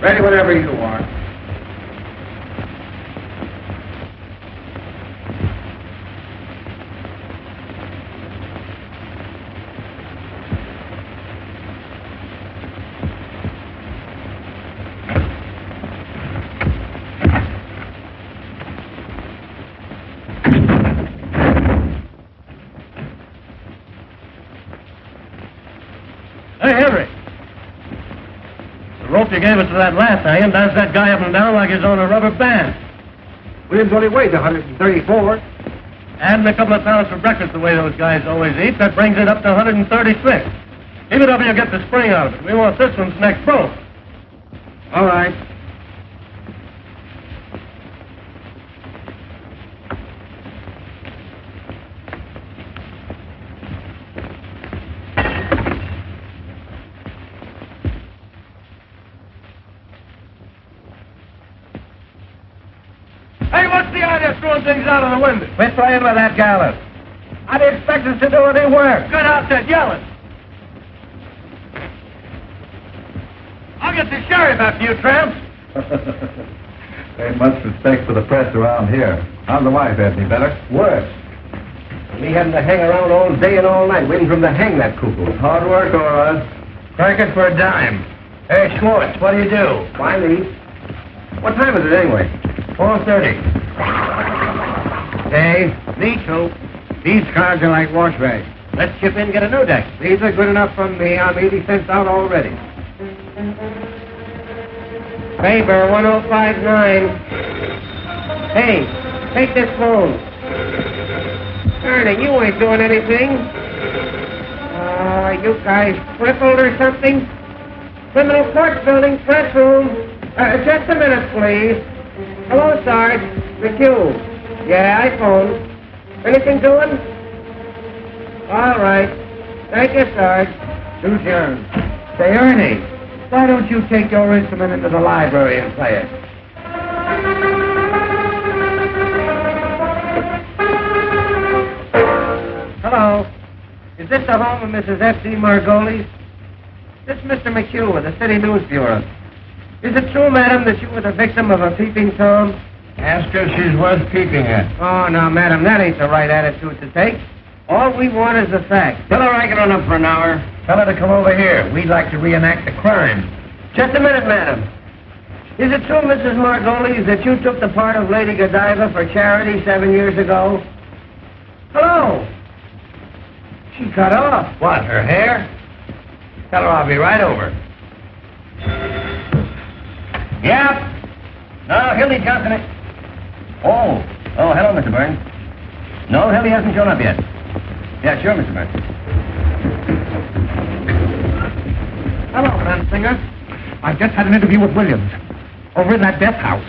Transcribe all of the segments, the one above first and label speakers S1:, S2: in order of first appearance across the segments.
S1: Ready whenever you are.
S2: Hey, Everett. The rope you gave us to that last hanging does that guy up and down like he's on a rubber band.
S1: Williams only weighs 134.
S2: Adding a couple of pounds for breakfast the way those guys always eat, that brings it up to 136. Keep it up and you'll get the spring out of it. We want this one's neck broke.
S1: All right.
S2: Hey, what's the idea of throwing things out of the window?
S1: Quit playing with that gallows. How do you expect us to do any work?
S2: Good outfit, yelling. I'll get the sheriff after you, tramps.
S3: Ain't much respect for the press around here. How's the wife, Anthony? Better?
S1: Worse. Me having to hang around all day and all night waiting for him to hang that cuckoo.
S3: Hard work, all right.
S1: Crank it for a dime. Hey, Schwartz, what do you do? Why leave? What time is it anyway? 4:30. Hey, me too. These cars are like wash rags. Let's chip in and get a new deck. These are good enough for me. I'm 80 cents out already. Paper 1059. Hey, take this phone. Ernie, you ain't doing anything. You guys crippled or something? Criminal Court Building, press room. Just a minute, please. Hello, Sarge. McHugh. Yeah, I phoned. Anything doing? All right. Thank you, Sarge. Do yours. Say, Ernie, why don't you take your instrument into the library and play it? Hello. Is this the home of Mrs. F.D. Margolies? This is Mr. McHugh of the City News Bureau. Is it true, madam, that you were the victim of a peeping Tom?
S2: Ask her if she's worth peeping at.
S1: Oh, no, madam, that ain't the right attitude to take. All we want is the facts. Tell her I get on up for an hour. Tell her to come over here. We'd like to reenact the crime. Just a minute, madam. Is it true, Mrs. Margolies, that you took the part of Lady Godiva for charity 7 years ago? Hello. She cut off. What, her hair? Tell her I'll be right over.
S2: Yep. No, Hildy Johnson. Oh, hello, Mr. Burns. No, Hildy hasn't shown up yet. Yeah, sure, Mr. Burns.
S1: Hello, Fransinger. I've just had an interview with Williams over in that death house.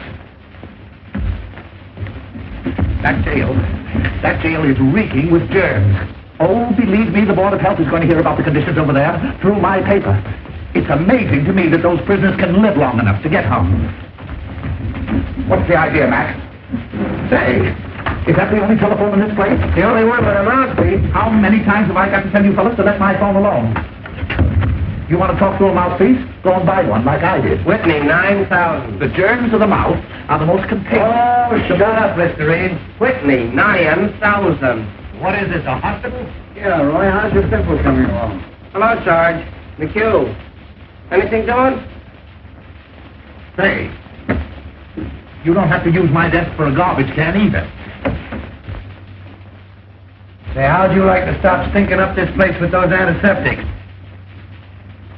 S1: That jail is reeking with germs. Oh, believe me, the Board of Health is going to hear about the conditions over there through my paper. It's amazing to me that those prisoners can live long enough to get hung. What's the idea, Mac? Say, is that the only telephone in this place? The only one with a mouthpiece. How many times have I got to tell you fellas to let my phone alone? You want to talk to a mouthpiece? Go and buy one like I did. Whitney, 9,000. The germs of the mouth are the most contagious. Oh, shut up, Mr. Reed. Whitney, 9,000. What is this, a hospital? Yeah, Roy, how's your pimple coming along? Hello, Sarge. McHugh. Anything doing? Say, you don't have to use my desk for a garbage can either. Say, how'd you like to stop stinking up this place with those antiseptics?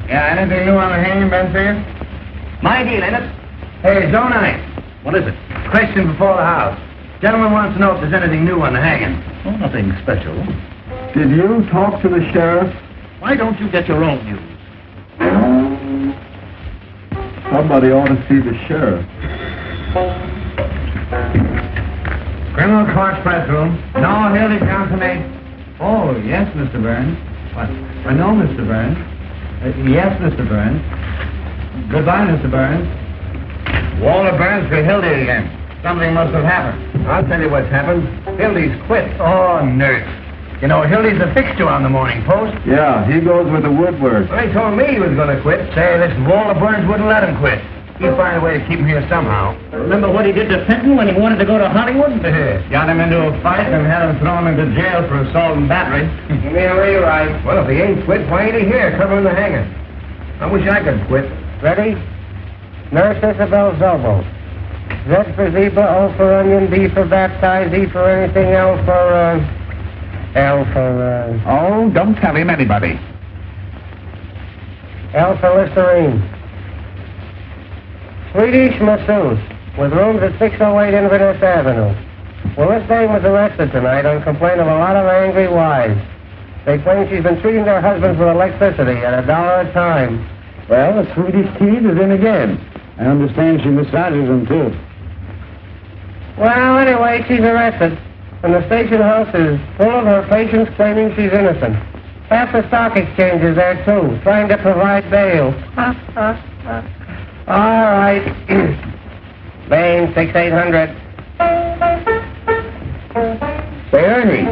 S1: Yeah, anything new on the hanging, Benfield? My deal, ain't it? Hey, Zone 9. What is it? Question before the house. Gentleman wants to know if there's anything new on the hanging.
S3: Oh, nothing special. Did you talk to the sheriff?
S2: Why don't you get your own news?
S3: Somebody ought to see the sheriff.
S1: Criminal Court press room. No, Hildy Johnson ain't. Oh, yes, Mr. Burns. What? No, Mr. Burns. Yes, Mr. Burns. Goodbye, Mr. Burns. Walter Burns for Hildy again. Something must have happened. I'll tell you what's happened. Hildy's quit. Oh, nurse. You know, Hildy's a fixture on the Morning Post.
S3: Yeah, he goes with the Woodward.
S1: Well, he told me he was going to quit. Say, this Walter Burns wouldn't let him quit.
S2: He'd find a way to keep him here somehow.
S4: Remember what he did to Fenton when he wanted to go to Hollywood?
S2: Got him into a fight and had him thrown into jail for assault and battery.
S5: Yeah, right.
S2: Well, if he ain't quit, why ain't he here covering the hanging? I wish I could quit.
S5: Ready? Nurse Isabel Zobo. Z for zebra, O for onion, B for baptize, E for anything, L for,
S1: Oh, don't tell him anybody.
S5: L for Listerine. Swedish masseuse, with rooms at 608 Inverness Avenue. Well, this dame was arrested tonight on complaint of a lot of angry wives. They claim she's been treating their husbands with electricity at $1 a time.
S4: Well, the Swedish kid is in again. I understand she massages them, too.
S5: Well, anyway, she's arrested, and the station house is full of her patients claiming she's innocent. Half the stock exchange is there, too, trying to provide bail. All right. Bain, 6800.
S4: Say, Ernie,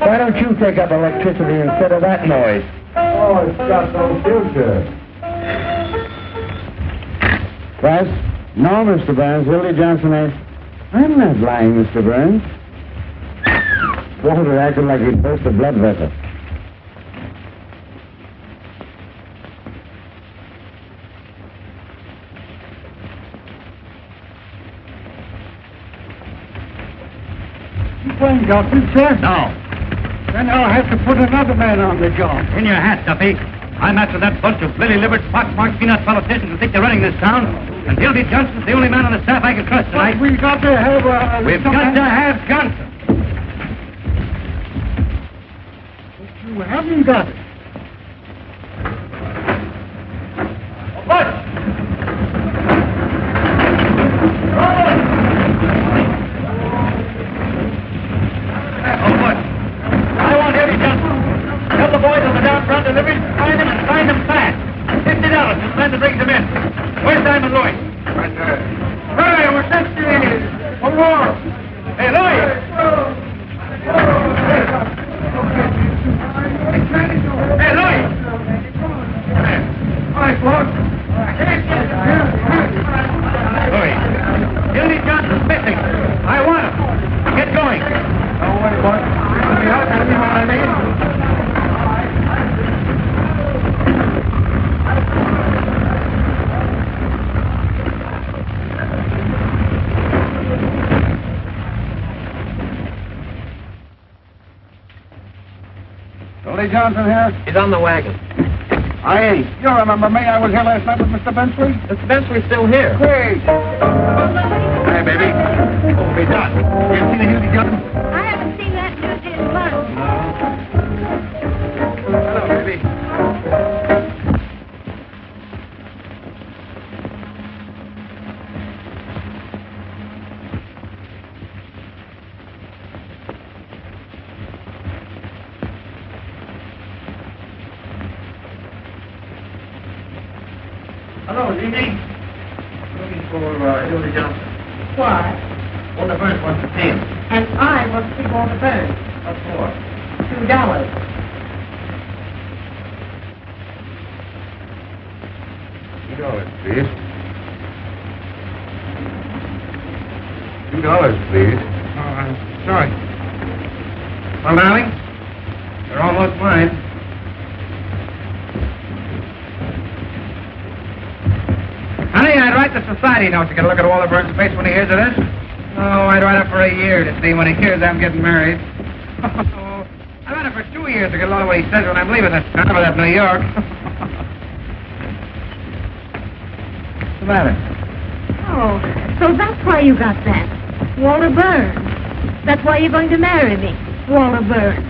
S4: why don't you take up electricity instead of that noise?
S3: Oh, it's got no future.
S4: Press? No, Mr. Burns. Willie Johnson asked. I'm not lying, Mr. Burns. Walter acted like he'd burst a blood vessel.
S6: Playing Johnson, sir?
S2: No.
S6: Then I'll have to put another man on the job.
S2: In your hat, Duffy. I'm after that bunch of lily-livered, pox-marked peanut politicians who think they're running this town. And Gildy Johnson's the only man on the staff I can trust tonight.
S6: But we've got to have
S2: We've got to have Johnson.
S6: You haven't got it.
S2: What? Oh, what? I want Eddie Johnson. Tell the boys on the down front deliveries to find him and find him fast. $50 to send to bring them in. Where's Simon Louis? Right there. Hurry, we're sent to you. For war. Hey, Louis! Hey, Louis! All right, Lord. Louis, Gildy Johnson's missing. I want him. Get going.
S6: Don't worry, boy. I'll be out. Tell me what I mean.
S3: Willie Johnson here?
S5: He's on the wagon.
S3: I ain't. You remember me? I was here last night with Mr. Bensley.
S5: Mr. Bensley's still here.
S3: Great.
S2: Hey, baby. What will be done? You ever seen a Gildy Johnson?
S7: I haven't seen that dude in months.
S2: Hello, baby. Hello, is he me? Looking for Gildy Johnson.
S7: Why?
S2: Well, the first wants to see him.
S7: And I want to see Walter Burns.
S2: What for?
S7: $2.
S3: $2, please. $2, please.
S2: Oh, I'm sorry. Well, darling, you're almost mine. Honey, I'd write the society note to get a look at Walter Burns' face when he hears of this. Oh, I'd write up for a year to see when he hears I'm getting married. Oh, I'd write up for 2 years to get a load of what he says when I'm leaving this town for that New York. What's the matter?
S7: Oh, so that's why you got that. Walter Burns. That's why you're going to marry me. Walter Burns.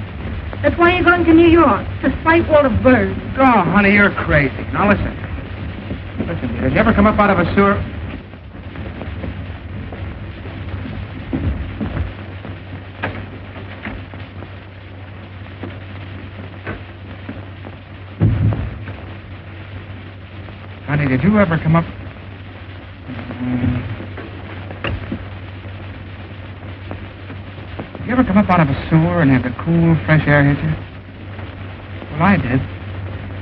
S7: That's why you're going to New York, to fight Walter Burns.
S2: Oh, honey, you're crazy. Now, listen. Listen, did you ever come up out of a sewer? Honey, did you ever come up... Did you ever come up out of a sewer and have the cool, fresh air hit you? Well, I did.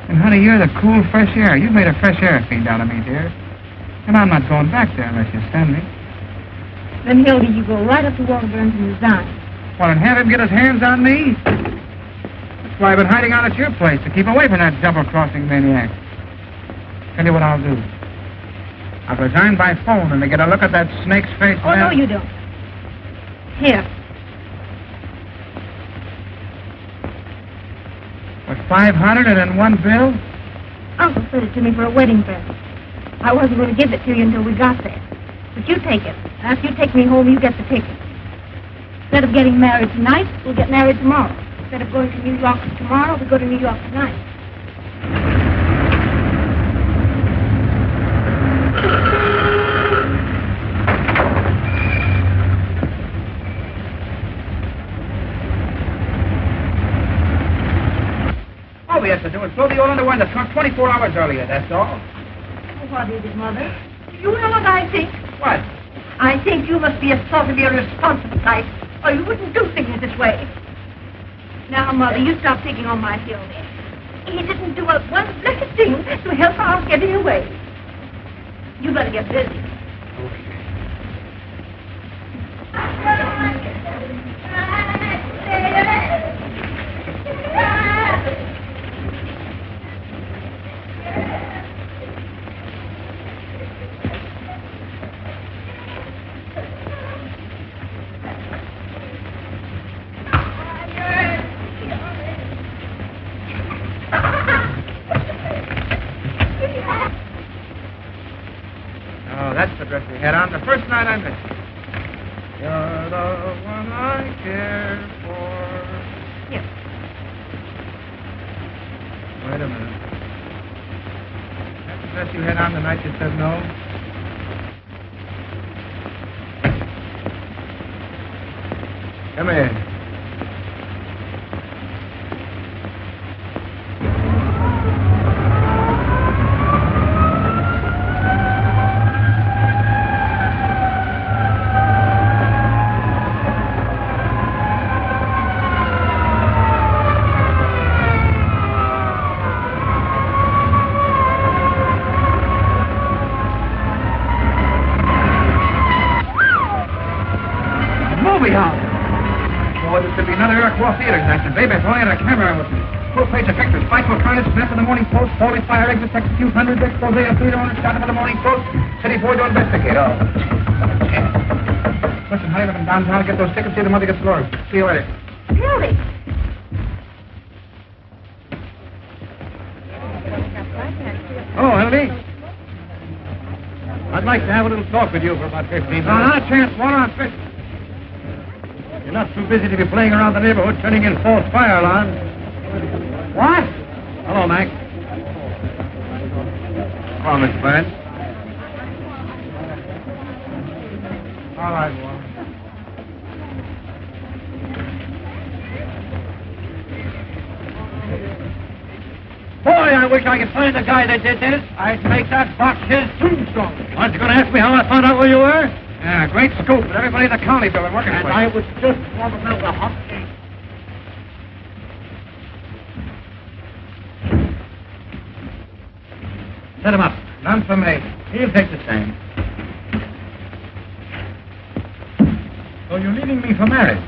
S2: And, honey, you're the cool, fresh air. You've made a fresh air fiend out of me, dear.
S6: And I'm not going back there unless you send me.
S7: Then, Hildy, you go right up to Walter Burns and resign.
S6: What, and have him get his hands on me? That's why I've been hiding out at your place, to keep away from that double-crossing maniac. Tell you what I'll do. I'll resign by phone and to get a look at that snake's face.
S7: Oh, no, you don't. Here.
S6: With 500 and in one bill?
S7: Uncle sent it to me for a wedding present. I wasn't going to give it to you until we got there. But you take it. After you take me home, you get the ticket. Instead of getting married tonight, we'll get married tomorrow. Instead of going to New York tomorrow, we'll go to New York tonight.
S6: All we have to do is throw the old underwear in the trunk 24 hours earlier, that's all.
S7: What is it, Mother? You know what I think?
S6: What?
S7: I think you must be a sort of irresponsible type, or you wouldn't do things this way. Now, Mother, you stop picking on my Hildy. He didn't do one blessed thing to help our getting away. You better get busy.
S6: Oh, that's the dress we had on the first night I met you. You're the one I care for.
S7: Here.
S6: Wait a minute. That's the dress you had on the night you said no? Come here. Theater executive. Baby, if only had a camera with me. Full page of pictures. Spiteful carnage, snap of the morning post, holy fire exits, execute hundreds, expose of theater owners, shot of the morning post, city boy to investigate. Oh. Listen, hurry up and downtown, get those tickets, see the mother gets Lord. See you later.
S7: Hildy.
S6: Oh, Hildy.
S2: I'd like to have a little talk with you for about 15 minutes.
S6: Not a chance. Water on fish.
S2: You're not too busy to be playing around the neighborhood turning in false fire alarms.
S6: What?
S2: Hello, Mac. Come on, Miss Burns.
S6: All right, Walter.
S2: Boy, I wish I could find the guy that did this. I'd make that box his tombstone. Aren't you going to ask me how I found out where you were?
S6: Yeah, great scoop. But everybody in the county bill are working
S2: And
S6: for
S2: I
S6: it.
S2: was just warming up the hot cake. Set him up.
S6: None for me.
S2: He'll take the same. So you're leaving me for marriage?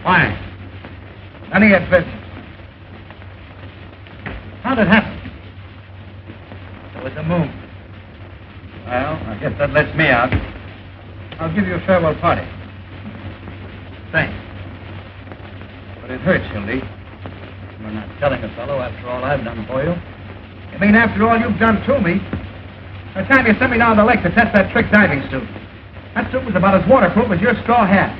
S2: Why?
S6: None of your business.
S2: How'd it happen?
S6: It was the moon.
S2: Well, I guess that lets me out.
S6: I'll give you a farewell party.
S2: Thanks. But it hurts, Hildy. You're not telling a fellow after all I've done for you.
S6: You mean after all you've done to me? The time you sent me down the lake to test that trick diving suit. That suit was about as waterproof as your straw hat.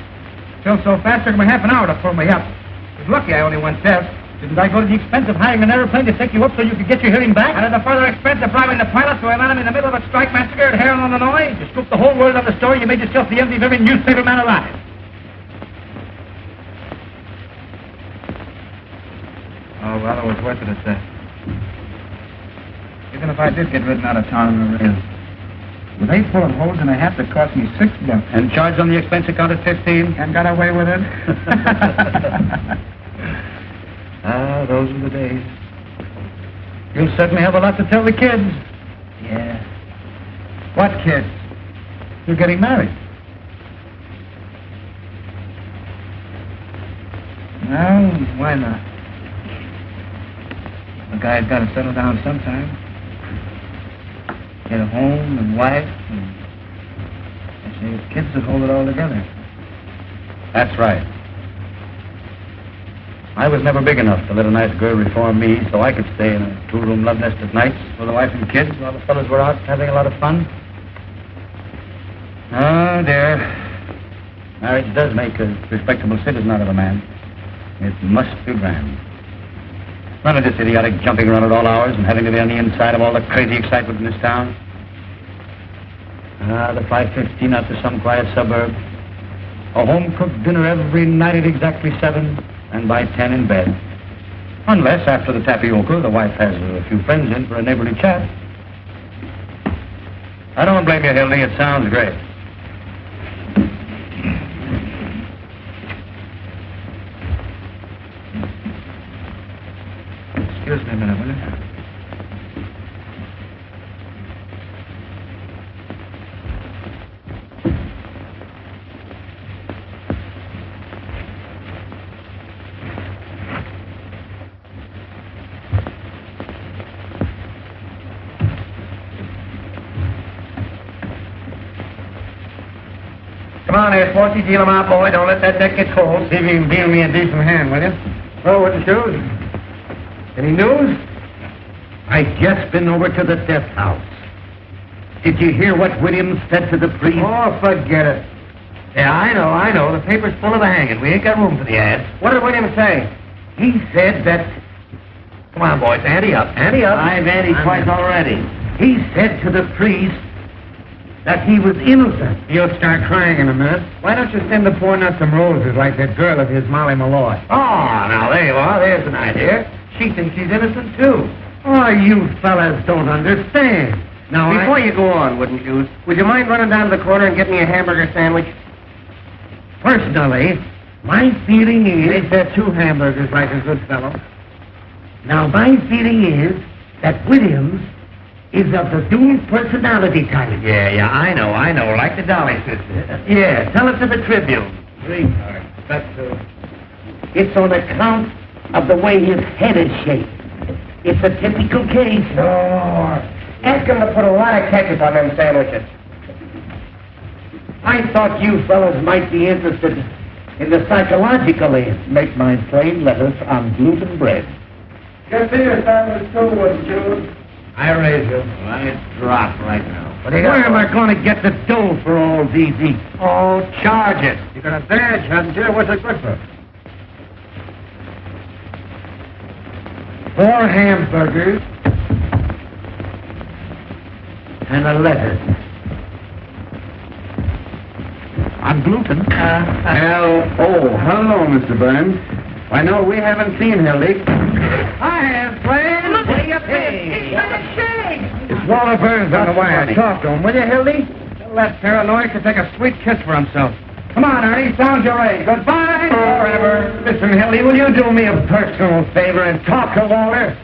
S6: Filled so fast, it took me half an hour to pull me up. It was lucky I only went deaf.
S2: Didn't I go to the expense of hiring an airplane to take you up so you could get your hearing back?
S6: And at the further expense of bribing the pilot so I landed in the middle of a strike massacre at Harrow, Illinois?
S2: You scooped the whole world on the story. You made yourself the envy of every newspaper man alive.
S6: Oh, well, it was worth it at that. Even if I did get ridden out of town in the rail. With 8 bullet holes in a hat that cost me $6.
S2: And charged on the expense account at 15?
S6: And got away with it?
S2: Ah, those were the days. You'll certainly have a lot to tell the kids.
S6: Yeah. What kids?
S1: You're getting married.
S6: Well, why not? A guy's got to settle down sometime. Get a home and wife, and I say his kids would hold it all together.
S2: That's right. I was never big enough to let a nice girl reform me so I could stay in a two-room love nest at nights with a wife and kids while the fellas were out having a lot of fun. Oh, dear. Marriage does make a respectable citizen out of a man. It must be grand. None of this idiotic jumping around at all hours and having to be on the inside of all the crazy excitement in this town. The 5:15 out to some quiet suburb. A home-cooked dinner every night at exactly 7, and by 10 in bed. Unless, after the tapioca, the wife has a few friends in for a neighborly chat. I don't blame you, Hildy. It sounds great.
S6: Excuse me a minute, will you?
S5: Come on there, Sportsy. Deal him out, boy. Don't let that deck get cold.
S6: See if you can deal me a decent hand, will you?
S5: Well, what the shoes? Any news?
S1: I just been over to the death house. Did you hear what Williams said to the priest?
S5: Oh, forget it. Yeah, I know. The paper's full of the hanging. We ain't got room for the ads. What did Williams say?
S1: He said that...
S5: Come on, boys. Ante up. Ante up.
S1: I've anted twice already. He said to the priest that he was innocent.
S6: You'll start crying in a minute. Why don't you send the poor nut some roses like that girl of his, Molly Malloy?
S5: Oh, now there you are. There's an idea. She thinks she's innocent, too.
S1: Oh, you fellas don't understand. Now,
S5: Before you go on, wouldn't you? Would you mind running down to the corner and getting me a hamburger sandwich?
S1: personally, my feeling is...
S6: Ain't there 2 hamburgers like a good fellow?
S1: Now, my feeling is that Williams is of the doomed personality type.
S5: Yeah, I know. Like the Dolly sister.
S1: Yeah, tell it to the Tribune.
S6: Sweetheart, that's
S1: It's on account of the way his head is shaped. It's a typical case.
S5: No. Ask him to put a lot of ketchup on them sandwiches.
S1: I thought you fellas might be interested in the psychological end. Make mine plain lettuce on gluten bread.
S5: Just see your sandwich too, wouldn't you?
S6: I raise you.
S5: I drop right now.
S1: Where am I going to get the dough for all these eats?
S5: Oh, charge it.
S6: You got a badge, haven't you? What's it good for?
S1: 4 hamburgers and a lettuce. On gluten.
S4: Hello, Mr. Burns. Why, no, we haven't seen Hildy.
S1: I have plans. What do you think?
S6: It's Walter Burns on the wire. Talk to him, will you, Hildy? Tell that paranoid to take a sweet kiss for himself. Come on, Ernie, sound your A. Goodbye forever. Listen, Hildy, will you do me a personal favor and talk to Walter?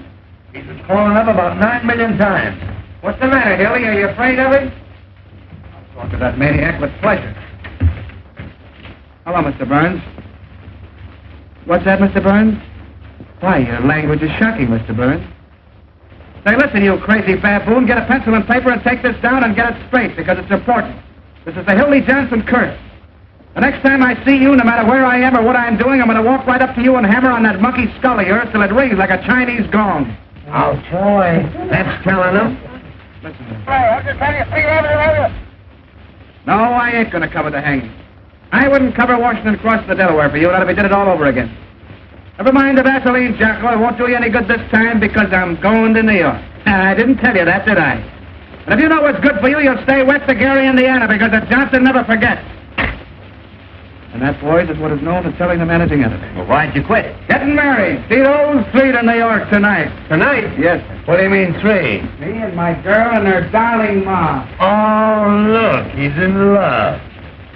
S6: He's been calling up about 9 million times. What's the matter, Hildy? Are you afraid of him? I'll talk to that maniac with pleasure. Hello, Mr. Burns. What's that, Mr. Burns? Why, your language is shocking, Mr. Burns. Say, listen, you crazy baboon, get a pencil and paper and take this down and get it straight, because it's important. This is the Hildy Johnson curse. The next time I see you, no matter where I am or what I'm doing, I'm going to walk right up to you and hammer on that monkey skull of yours till it rings like a Chinese gong.
S5: Oh, boy. That's telling him.
S6: Listen to me. No, I ain't going to cover the hanging. I wouldn't cover Washington crossing the Delaware for you. That'll be did it all over again. Never mind the Vaseline, Jocko. It won't do you any good this time because I'm going to New York. I didn't tell you that, did I? And if you know what's good for you, you'll stay west of Gary, Indiana, because the Johnson never forgets. And that, boys, is what is known as telling the managing editor.
S5: Well, why'd you quit?
S6: Getting married. See those 3 to New York tonight.
S5: Tonight?
S6: Yes, sir.
S5: What do you mean, 3?
S6: Me and my girl and her darling ma.
S5: Oh, look, he's in love.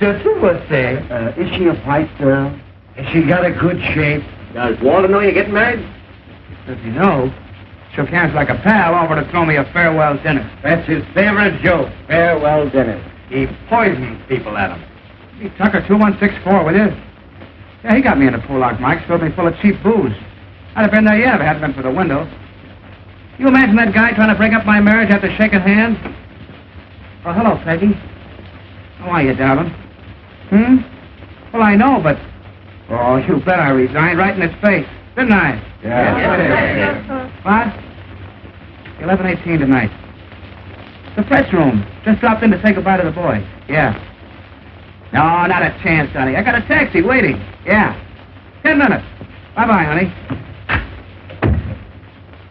S5: Just what's say?
S1: Is she a white girl? Has she got a good shape?
S5: Does Walter know you're getting married?
S6: Does he know? Sure Shook hands like a pal, offered to throw me a farewell dinner.
S5: That's his favorite joke, farewell dinner.
S2: He poisons people, Adam.
S6: Hey, Tucker, 2164, will you? Yeah, he got me in a Pollock, Mike. Filled me full of cheap booze. I'd have been there yet if it hadn't been for the window. You imagine that guy trying to break up my marriage after shaking hands? Oh, hello, Peggy. How are you, darling? Well, I know, but... Oh, you bet I resigned right in his face, didn't I?
S3: Yeah.
S6: What? 11:18 tonight. The press room. Just dropped in to say goodbye to the boys. Yeah. No, not a chance, honey. I got a taxi waiting. Yeah. 10 minutes. Bye-bye, honey.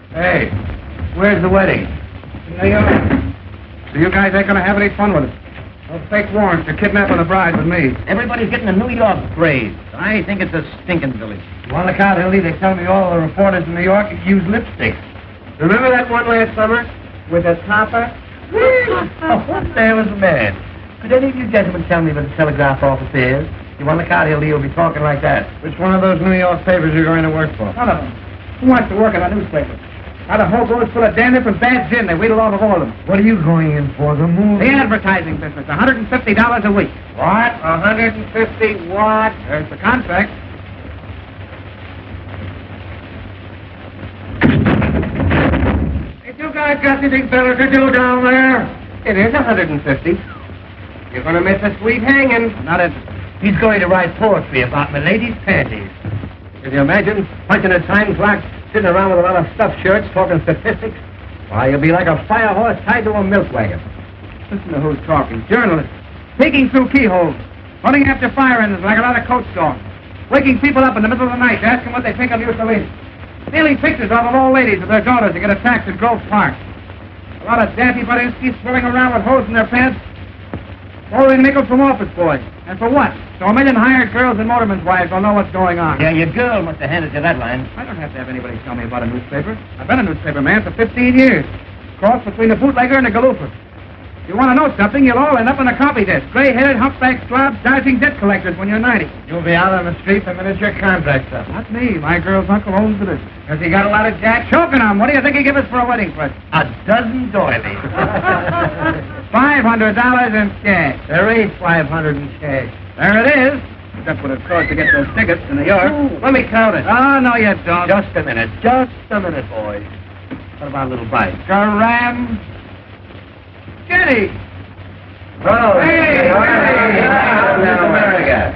S2: Hey, where's the wedding?
S6: New York. So you guys ain't gonna have any fun with it. No fake warrants for kidnapping the bride with me.
S2: Everybody's getting a New York craze. I think it's a stinking village.
S5: On the count, Hildy, they tell me all the reporters in New York use lipstick. Remember that one last summer with the topper? What the hell is the man? Could any of you gentlemen tell me where the telegraph office is? You want the car, Hildy, you'll be talking like that. Which one of those New York papers are you going to work for?
S6: None of them. Who wants to work in a newspaper? Got a whole boat full of dandruff and bad gin. They wheedle off of all of them.
S5: What are you going in for, the movie?
S6: The advertising business, $150 a week.
S5: What? 150 what?
S6: There's the contract. If you guys got anything better to do down there?
S5: It is 150. You're going to miss a sweet hanging.
S6: Not interested.
S5: He's going to write poetry about my lady's panties. Can you imagine punching a time clock, sitting around with a lot of stuffed shirts, talking statistics? Why, you'll be like a fire horse tied to a milk wagon.
S6: Listen to who's talking. Journalists. Peeking through keyholes. Running after fire engines like a lot of coach dogs. Waking people up in the middle of the night to ask them what they think of Mussolini. Stealing pictures off of old ladies with their daughters to get attacked at Grove Park. A lot of dampy Budinsky swirling around with hose in their pants. Borrowing nickels from office boys. And for what? So a million hired girls and motormen's wives will know what's going on.
S2: Yeah, your girl must have handed you that line.
S6: I don't have to have anybody tell me about a newspaper. I've been a newspaper man for 15 years. Cross between the bootlegger and the galooper. If you want to know something, you'll all end up on a copy desk. Gray-headed, humpback slobs, dodging debt collectors when you're 90.
S5: You'll be out on the street the minute your contract's up.
S6: Not me. My girl's uncle owns the business.
S5: Has he got a lot of jack?
S6: Choking on. What do you think he give us for a wedding present?
S5: A dozen doilies.
S6: $500 in cash.
S5: There ain't 500 in cash.
S6: There it is. That's what it cost to get those tickets to New York.
S5: Ooh, let me count it.
S6: Oh, no, you don't.
S5: Just a minute, boys. What about a little bite?
S6: Garam. Jenny.
S5: Oh,
S6: Hey,
S5: America.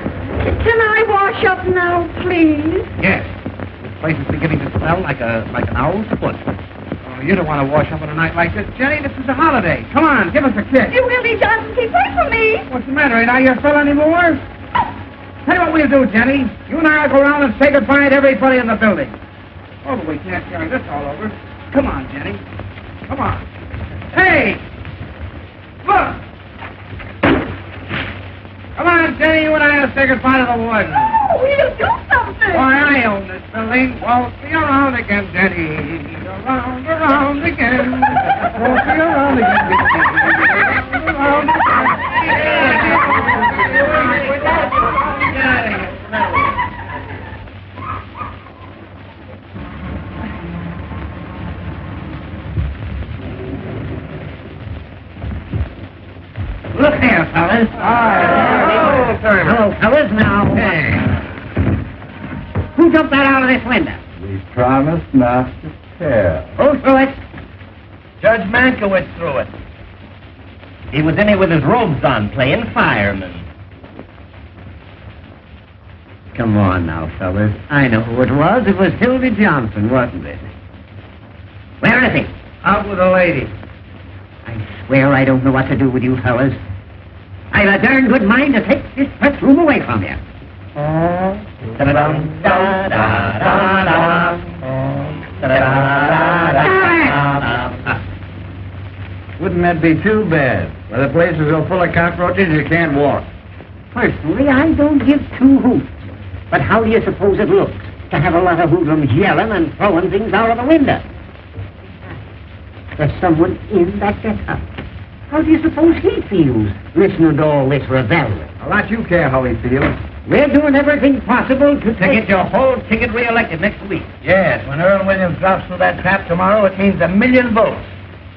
S7: Can I wash up now, please?
S6: Yes. This place is beginning to smell like an owl's foot. Oh, you don't want to wash up on a night like this, Jenny. This is a holiday. Come on, give us a kiss.
S7: You really Johnson, keep away from me.
S6: What's the matter? Ain't I your fella anymore? Tell you what we'll do, Jenny. You and I will go around and say goodbye to everybody in the building. Oh, but we can't carry this all over. Come on, Jenny. Come on. Hey! Look! Come on, Jenny, you and I will say goodbye to the warden.
S7: Oh, we'll do something.
S6: Why, I own this building. Won't be around again, Jenny. Around again. Won't be around again. Around
S2: Look here, fellas. Hello, fellas. Now, who jumped that out of this window?
S3: We promised not to tell.
S2: Who threw it? Judge Mankiewicz threw it. He was in here with his robes on, playing fireman. Come on now, fellas. I know who it was. It was Hildy Johnson, wasn't it? Where is he?
S5: Out with a lady.
S2: I swear I don't know what to do with you fellas. I've a darn good mind to take this press room away from you. Da-da-dum, da-da-da-da. Da-da-da-da-da.
S5: Wouldn't that be too bad? Well, the place is so full of cockroaches you can't walk.
S2: Personally, I don't give two hoots. But how do you suppose it looks to have a lot of hoodlums yelling and throwing things out of the window? There's someone in that get-up. How do you suppose he feels listening to all this revelry?
S5: A lot you care how he feels.
S8: We're doing everything possible to
S2: get your whole ticket reelected next week.
S5: Yes, when Earl Williams drops through that trap tomorrow, it means 1 million votes.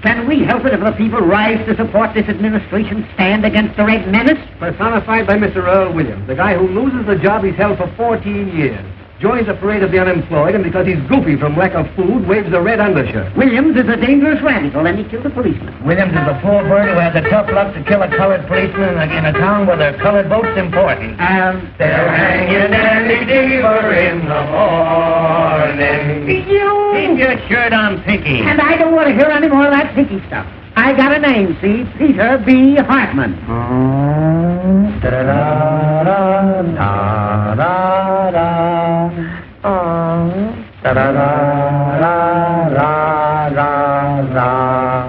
S8: Can we help it if the people rise to support this administration's stand against the Red Menace?
S5: Personified by Mr. Earl Williams, the guy who loses the job he's held for 14 years. Joins the parade of the unemployed, and because he's goofy from lack of food, waves a red undershirt.
S8: Williams is a dangerous radical, and he killed a policeman.
S5: Williams is a poor bird who has the tough luck to kill a colored policeman in a town where their colored vote's important.
S8: And
S5: they're hanging Danny Deaver in the morning.
S2: Keep your shirt on, Pinky.
S8: And I don't want to hear any more of that pinky stuff. I got a name, see? Peter B. Hartman.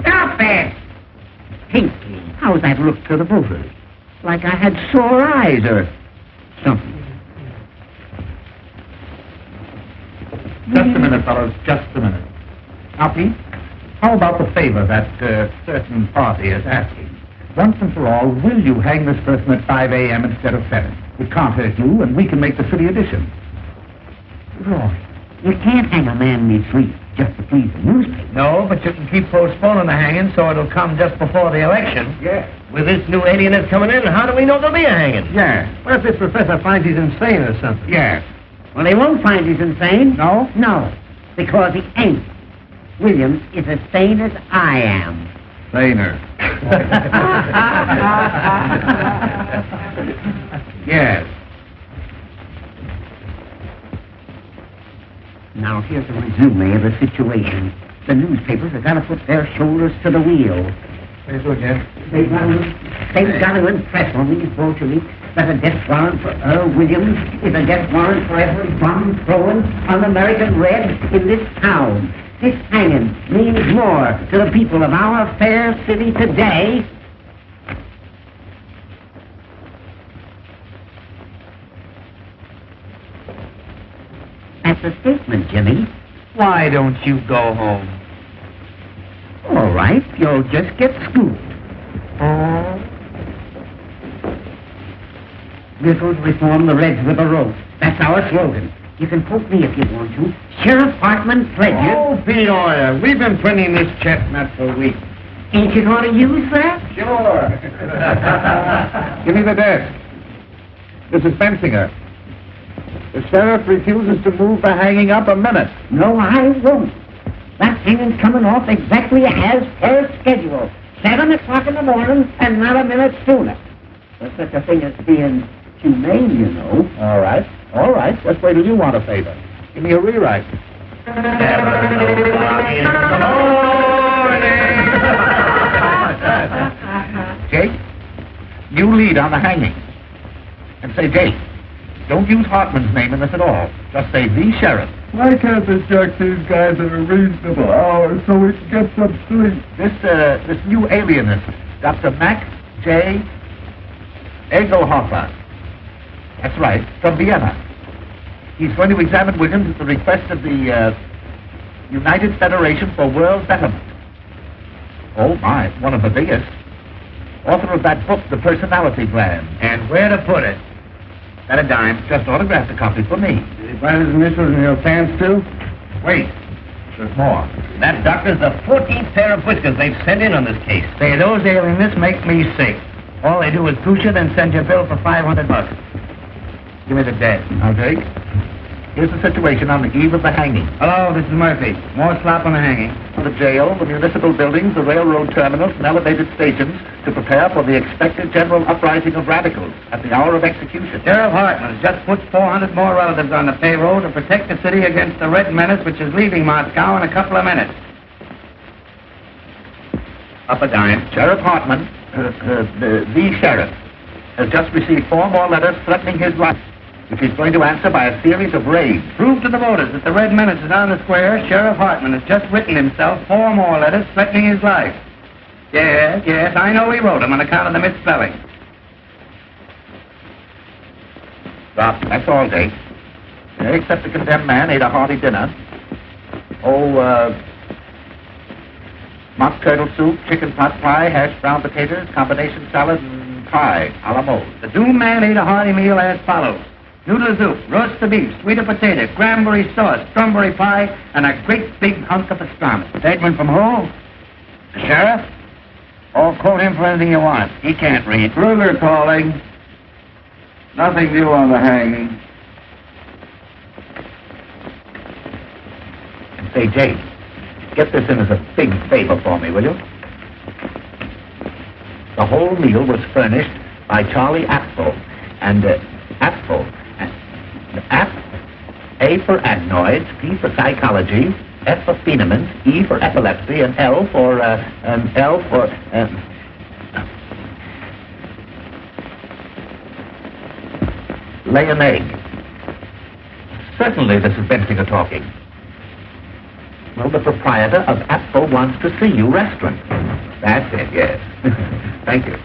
S8: Stop it! Pinky, how's that look to the voters? Like I had sore eyes or something.
S1: Just a minute, fellows, just a minute. Now, Pete, how about the favor that certain party is asking? Once and for all, will you hang this person at 5 a.m. instead of 7? It can't hurt you, and we can make the city edition.
S8: Roy, you can't hang a man in his sleep just to please the newspaper.
S5: No, but you can keep postponing the hanging so it'll come just before the election.
S1: Yes.
S5: With this new alienist coming in, how do we know there'll be a hanging?
S1: Yes.
S5: What if this professor finds he's insane or something?
S1: Yes.
S8: Well, they won't find he's insane.
S1: No?
S8: No, because he ain't. Williams is as sane as I am.
S1: Saner. Yes.
S8: Now, here's a resume of the situation. The newspapers have got to put their shoulders to the wheel.
S5: Very good, Jim.
S8: They've got to impress on these Bolsheviks that a death warrant for Earl Williams is a death warrant for every bomb thrown on American Red in this town. This hanging means more to the people of our fair city today. That's a statement, Jimmy.
S5: Why don't you go home?
S8: All right, you'll just get scooped. This'll reform the Reds with a rope. That's our slogan. You can quote me if you want to. Sheriff Hartman pledges...
S6: Oh, Pete Oyer, we've been printing this chestnut for weeks.
S8: Ain't you going to use that?
S1: Sure. Give me the desk. This is Bensinger. The sheriff refuses to move the hanging up a minute.
S8: No, I won't. That hanging's coming off exactly as per schedule. 7 o'clock in the morning and not a minute sooner. There's such a thing as being humane, you know.
S1: All right. All right. Just wait till you want a favor. Give me a rewrite. Jake, you lead on the hanging. And say, Jake, don't use Hartman's name in this at all. Just say the sheriff.
S3: Why can't they check these guys at a reasonable hour so we can get some sleep?
S1: This new alienist, Dr. Max J. Egelhofer. That's right, from Vienna. He's going to examine Williams at the request of the United Federation for World Betterment. Oh, my, one of the biggest. Author of that book, The Personality Plan.
S5: And where to put it?
S1: At a dime, just autographed a copy for me.
S6: Did he find his initials in your pants, too?
S1: Wait, there's more.
S2: That doctor's the 14th pair of whiskers they've sent in on this case.
S5: Say, those alienists make me sick. All they do is push you, then send you a bill for $500. Give me the desk.
S1: Now, Jake, here's the situation on the eve of the hanging.
S5: Hello, this is Murphy. More slop on the hanging.
S1: The jail, the municipal buildings, the railroad terminals, and elevated stations to prepare for the expected general uprising of radicals at the hour of execution.
S5: Sheriff Hartman has just put 400 more relatives on the payroll to protect the city against the Red Menace, which is leaving Moscow in a couple of minutes.
S1: Up a dime. Sheriff Hartman, the sheriff, has just received 4 more letters threatening his life, which he's going to answer by a series of raids.
S5: Prove to the voters that the Red Menace is on the square. Sheriff Hartman has just written himself 4 more letters threatening his life. Yes, I know he wrote them on account of the misspelling.
S1: Stop. That's all, Jake. Except the condemned man ate a hearty dinner. Mock turtle soup, chicken pot pie, hashed brown potatoes, combination salad, and
S2: pie a la mode. The doomed man ate a hearty meal as follows. Noodle soup, roast of beef, sweet potato, cranberry sauce, strawberry pie, and a great big hunk of pastrami. Statement from who? The sheriff? Or quote him for anything you want. He can't read.
S3: Kruger calling. Nothing new on the hanging.
S1: Say, Jake, get this in as a big favor for me, will you? The whole meal was furnished by Charlie Apfel, and Apfel, A for adenoids, P for psychology, F for phenomenons, E for epilepsy, and L for lay an egg. Certainly this is Bensinger talking. Well, the proprietor of Apfel wants to see you restaurant. That's it, yes. Thank you.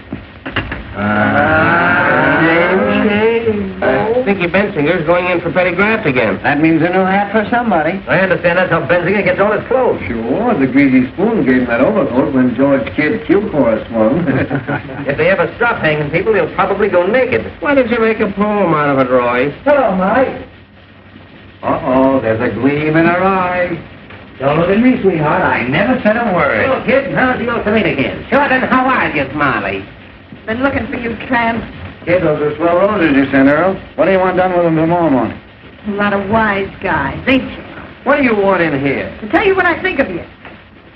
S5: Dickie Bensinger's going in for petty graft again.
S8: That means a new hat for somebody.
S5: I understand that's how Bensinger gets all his clothes.
S3: Sure, the greasy spoon gave him that overcoat when George Kidd Q-Chorus swung.
S5: If they ever stop hanging people, they'll probably go naked. Why did you make a poem out of it, Roy?
S8: Hello, Mike.
S3: Uh-oh, there's a gleam in her eye.
S8: Don't look at me, sweetheart. I never said a word.
S5: Hello, kid. How's the old tomato kid?
S8: Sure, then how are you, Molly?
S7: Been looking for you, tramp.
S3: Kid, those are swell roses you sent, Earl. What do you want done with them tomorrow morning?
S7: A lot of wise guys, ain't you?
S5: What do you want in here?
S7: To tell you what I think of you.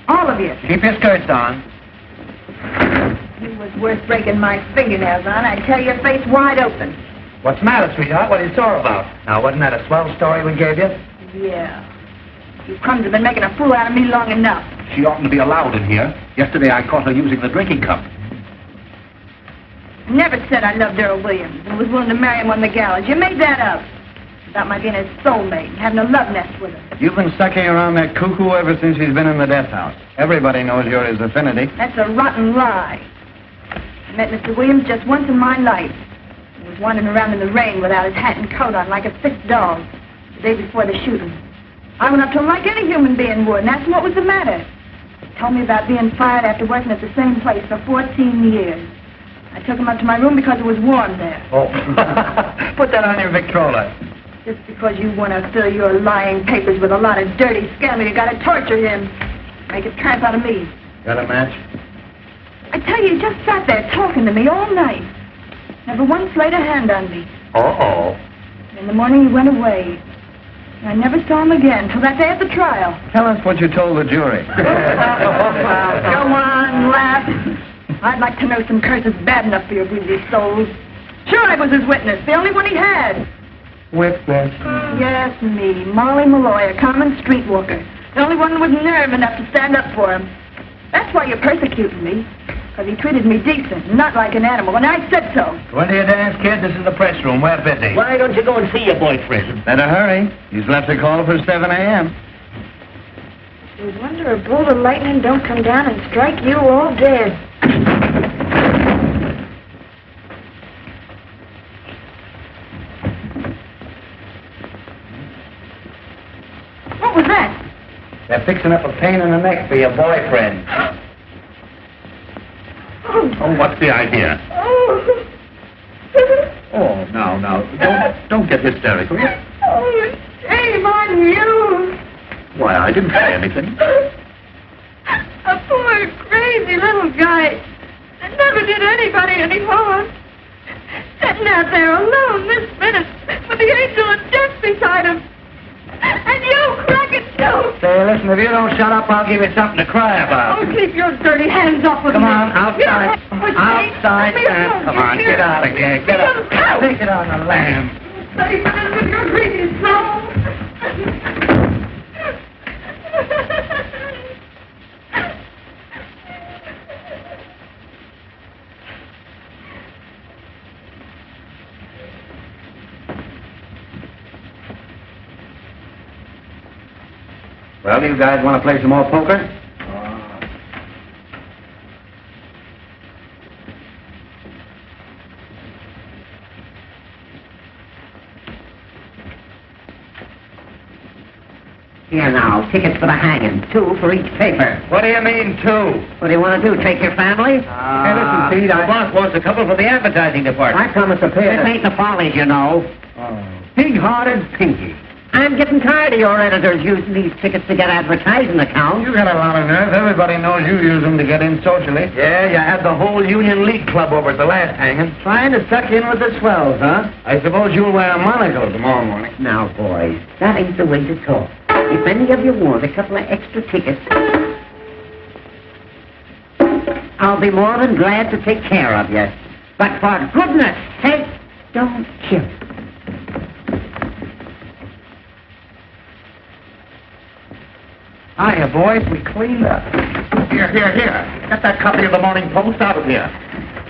S7: All of you.
S5: Keep your skirts on.
S7: You was worth breaking my fingernails on. I'd tear your face wide open.
S2: What's the matter, sweetheart? What are you sore about? Now, wasn't that a swell story we gave you?
S7: Yeah. You crumbs have been making a fool out of me long enough.
S1: She oughtn't to be allowed in here. Yesterday I caught her using the drinking cup.
S7: I never said I loved Earl Williams and was willing to marry him on the gallows. You made that up. About my being his soulmate and having a love nest with him.
S3: You've been sucking around that cuckoo ever since she's been in the death house. Everybody knows you're his affinity.
S7: That's a rotten lie. I met Mr. Williams just once in my life. He was wandering around in the rain without his hat and coat on like a sick dog the day before the shooting. I went up to him like any human being would and asked him what was the matter. He told me about being fired after working at the same place for 14 years. I took him up to my room because it was warm there.
S2: Oh. Put that on your Victrola.
S7: Just because you want to fill your lying papers with a lot of dirty scandal, you got to torture him. Make a tramp out of me.
S3: Got a match?
S7: I tell you, he just sat there talking to me all night. Never once laid a hand on me.
S2: Uh-oh.
S7: In the morning, he went away. I never saw him again till that day at the trial.
S3: Tell us what you told the jury.
S7: Go on, laugh. I'd like to know some curses bad enough for your greedy souls. Sure, I was his witness, the only one he had.
S5: Witness.
S7: Yes, me, Molly Malloy, a common streetwalker. The only one with nerve enough to stand up for him. That's why you're persecuting me. Because he treated me decent, not like an animal, and I said so.
S2: When do you dance, kid? This is the press room. We're busy.
S8: Why don't you go and see your boyfriend?
S3: Better hurry. He's left a call for 7 a.m.
S7: You wonder a bolt of lightning don't come down and strike you all dead. What was that?
S2: They're fixing up a pain in the neck for your boyfriend. Oh, what's the idea? Oh, now. Don't get hysterical.
S7: Oh, shame on you.
S1: Why, I didn't say anything.
S7: A poor, crazy little guy that never did anybody any harm. Sitting out there alone this minute with the angel of death beside him. And you cracking too.
S2: Say, listen, if you don't shut up, I'll give you something to cry about.
S7: Oh, keep your dirty hands off of me.
S2: Come on, outside. Outside,
S7: Let me
S2: Sam.
S7: alone.
S2: Come on, get out of here. Get up. Take it on the lamb.
S7: Say, man, with your greedy soul.
S2: Well, you guys want to play some more poker?
S8: Here now, tickets for the hanging. 2 for each paper.
S2: What do you mean, 2?
S8: What do you want to do, take your family?
S3: Hey, listen,
S5: Pete.
S2: The boss wants a couple for the advertising department.
S5: I promised to pay
S8: This ain't the follies, you know.
S5: Pig-hearted Pinky.
S8: I'm getting tired of your editors using these tickets to get advertising accounts.
S5: You got a lot of nerve. Everybody knows you use them to get in socially.
S2: Yeah, you had the whole Union League Club over at the last hanging.
S5: Trying to suck in with the swells, huh? I suppose you'll wear a monocle tomorrow morning.
S8: Now, boys, that ain't the way to talk. If any of you want a couple of extra tickets, I'll be more than glad to take care of you. But for goodness sake, don't kill.
S5: Hiya, boys. We cleaned up.
S1: Here. Get that copy of the Morning Post out of here.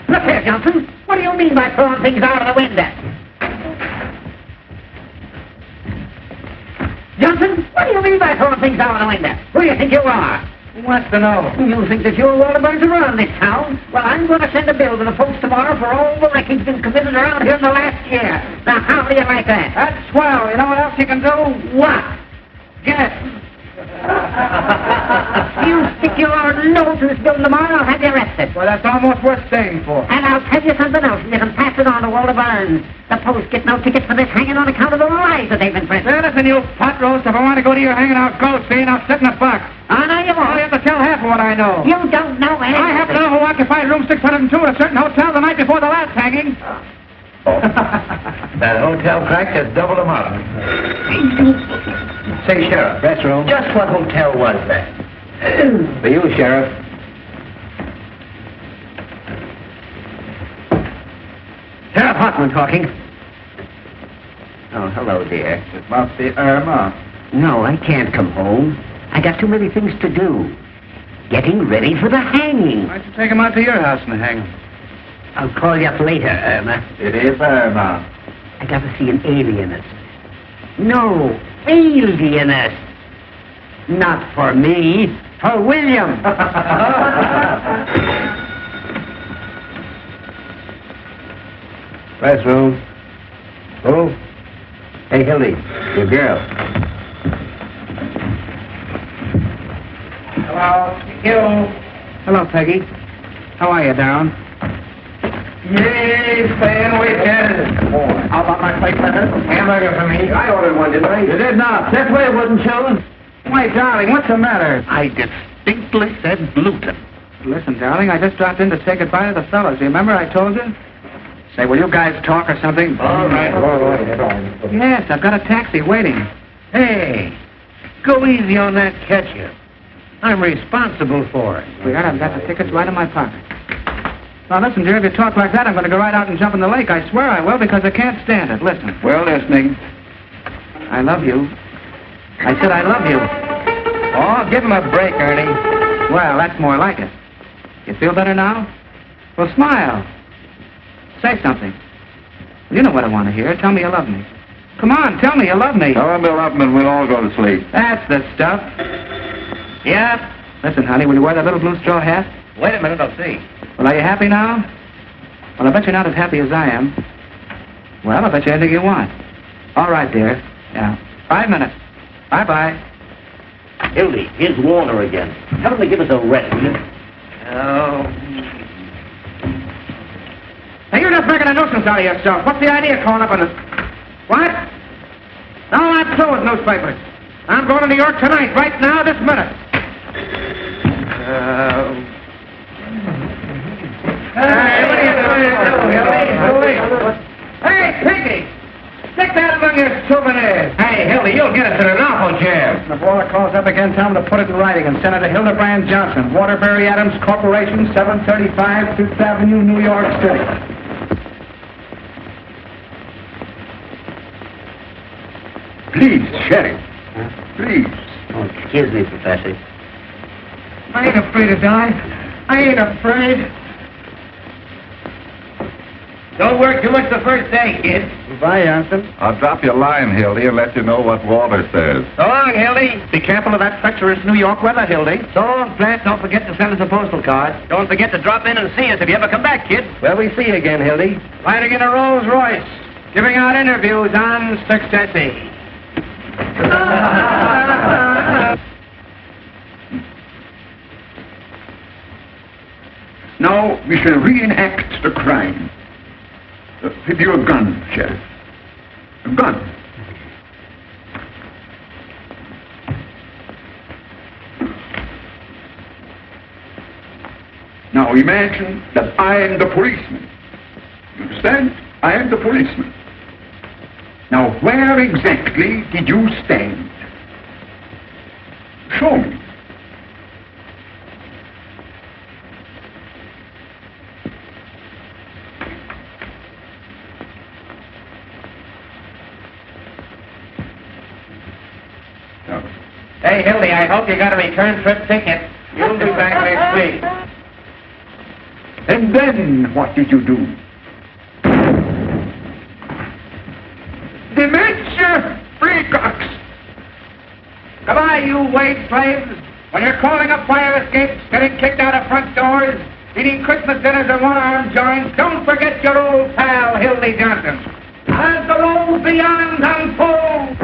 S8: Look here, Johnson. What do you mean by throwing things out of the window? Johnson, what do you mean by throwing things out of the window? Who do you think you are?
S5: Who wants to know?
S8: You think that you're Waterburns around this town? Well, I'm going to send a bill to the Post tomorrow for all the wrecking's been committed around here in the last year. Now, how do you like that?
S5: That's swell. You know what else you can do?
S8: What?
S5: Guess.
S8: You stick your nose in this bill tomorrow, I'll have you arrested.
S5: Well, that's almost worth staying for.
S8: And I'll tell you something else, and you can pass it on to Walter Burns. The Post get no tickets for this hanging on account of the lies that they've been printing.
S6: Well, listen, you pot roast, if I want to go to your hanging out gold scene, I'll sit in a box.
S8: Oh, no, you
S6: I
S8: won't.
S6: have to tell half of what I know.
S8: You don't know anything.
S6: I happen to know who occupied room 602 at a certain hotel the night before the last hanging.
S2: That hotel crack has doubled them up. Say, Sheriff.
S5: Press room.
S2: Just what hotel was that?
S5: For you, Sheriff.
S8: Sheriff Hoffman talking. Oh, hello, dear.
S3: It must be Irma.
S8: No, I can't come home. I got too many things to do. Getting ready for the hanging.
S6: Why don't you take him out to your house and hang him?
S8: I'll call you up later, Irma.
S3: It is Irma.
S8: I got to see an alienist. No, alienist. Not for me, for William.
S5: Press room. Who? Hey, Hildy, your girl.
S6: Hello. You. Hello, Peggy. How are you, Darren?
S5: Yay, staying weekend.
S1: How about my plate letter?
S5: Hamburger for me. I ordered one, didn't I?
S1: You did not. That's why it wasn't chosen.
S6: Why, darling, what's the matter?
S1: I distinctly said gluten.
S6: Listen, darling, I just dropped in to say goodbye to the fellas. Remember I told you? Say, will you guys talk or something?
S2: All right.
S6: Yes, I've got a taxi waiting.
S2: Hey, go easy on that ketchup. I'm responsible for it.
S6: Sweetheart, I've got the tickets right in my pocket. Now, listen, dear, if you talk like that, I'm going to go right out and jump in the lake. I swear I will, because I can't stand it. Listen.
S5: We're listening.
S6: I love you. I said I love you.
S5: Oh, give him a break, Ernie.
S6: Well, that's more like it. You feel better now? Well, smile. Say something. You know what I want to hear. Tell me you love me. Come on, tell me you love me.
S3: Tell him to love him and we'll all go to sleep.
S6: That's the stuff.
S2: Yeah?
S6: Listen, honey, will you wear that little blue straw hat?
S2: Wait a minute, I'll see.
S6: Well, are you happy now? Well, I bet you're not as happy as I am. Well, I bet you anything you want. All right, dear. Yeah. 5 minutes. Bye-bye.
S2: Hildy, here's Warner again. Tell him to give us a rest, will you? Oh.
S6: Hey, you're just making a nuisance out of yourself. What's the idea of calling up on us? What? No, I'm through with newspapers. I'm going to New York tonight, right now, this minute. Hey, what are you doing? Hey, Pinky! Stick that among your souvenirs.
S2: Hey, Hildy, you'll get us in an awful jam.
S6: The boiler calls up again, tell him to put it in writing and send it to Hildebrand Johnson, Waterbury Adams Corporation, 735 5th Avenue, New York City.
S3: Please, Sheriff. Please.
S8: Oh, excuse me, Professor.
S6: I ain't afraid to die. I ain't afraid.
S2: Don't work too much the first day, kid.
S5: Goodbye, Johnson.
S3: I'll drop you a line, Hildy, and let you know what Walter says.
S2: So long, Hildy.
S6: Be careful of that treacherous New York weather, Hildy.
S2: So long, Flat. Don't forget to send us a postal card. Don't forget to drop in and see us if you ever come back, kid.
S5: Well, we see you again, Hildy.
S6: Riding in a Rolls Royce, giving out interviews on Successy.
S9: Now we shall reenact the crime. With your gun, Sheriff. A gun. Now imagine that I am the policeman. You understand? I am the policeman. Now where exactly did you stand? Show me.
S5: Hey, Hildy, I hope you got a return trip ticket. You'll be back next week.
S9: And then what did you do? Dementia freakocks!
S6: Goodbye, you wage slaves. When you're calling up fire escapes, getting kicked out of front doors, eating Christmas dinners in one-arm joints, don't forget your old pal, Hildy Johnson. As the road beyond unfolds.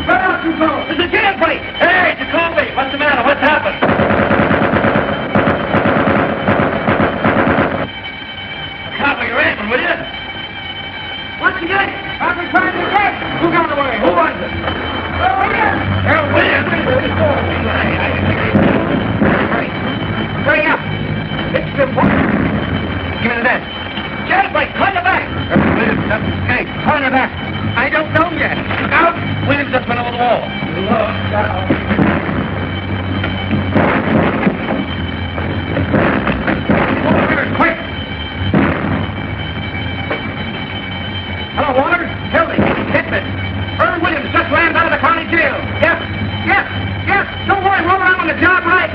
S6: Where else you go? There's a jam plate. Hey, Jacoby, what's the matter? What's happened? Copper your apron, will you? What's he doing? I've been trying to get. Who got away? Who was it? Harold Williams. Hurry. Hurry up. It's the point. Give me the desk. Jam plate, climb the back. Williams doesn't escape. Climb the back. I don't know yet. Out! Williams just went over the wall. Look out. Over here, quick! Hello, Walter. Hildy, Hitman. Earl Williams just landed out of the county jail. Yes. Don't worry, Robert, I'm on the job right.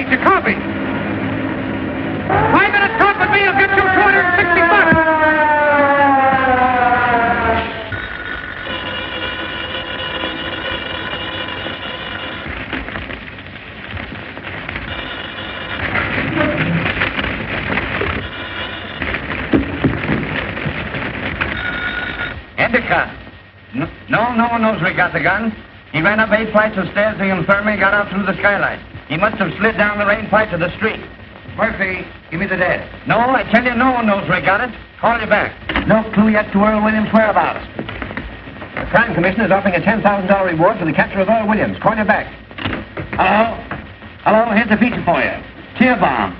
S6: Jacoby! 5 minutes talk with me, I'll get you $260.
S2: Endicott. No one knows we got the gun. He ran up 8 flights of stairs to the infirmary, got out through the skylight. He must have slid down the rain pipe to the street.
S6: Murphy, give me the desk.
S2: No, I tell you, no one knows we got it. Call you back. No clue yet to Earl Williams' whereabouts. The crime commission is offering a $10,000 reward for the capture of Earl Williams. Call you back. Hello, here's a feature for you. Tear bomb.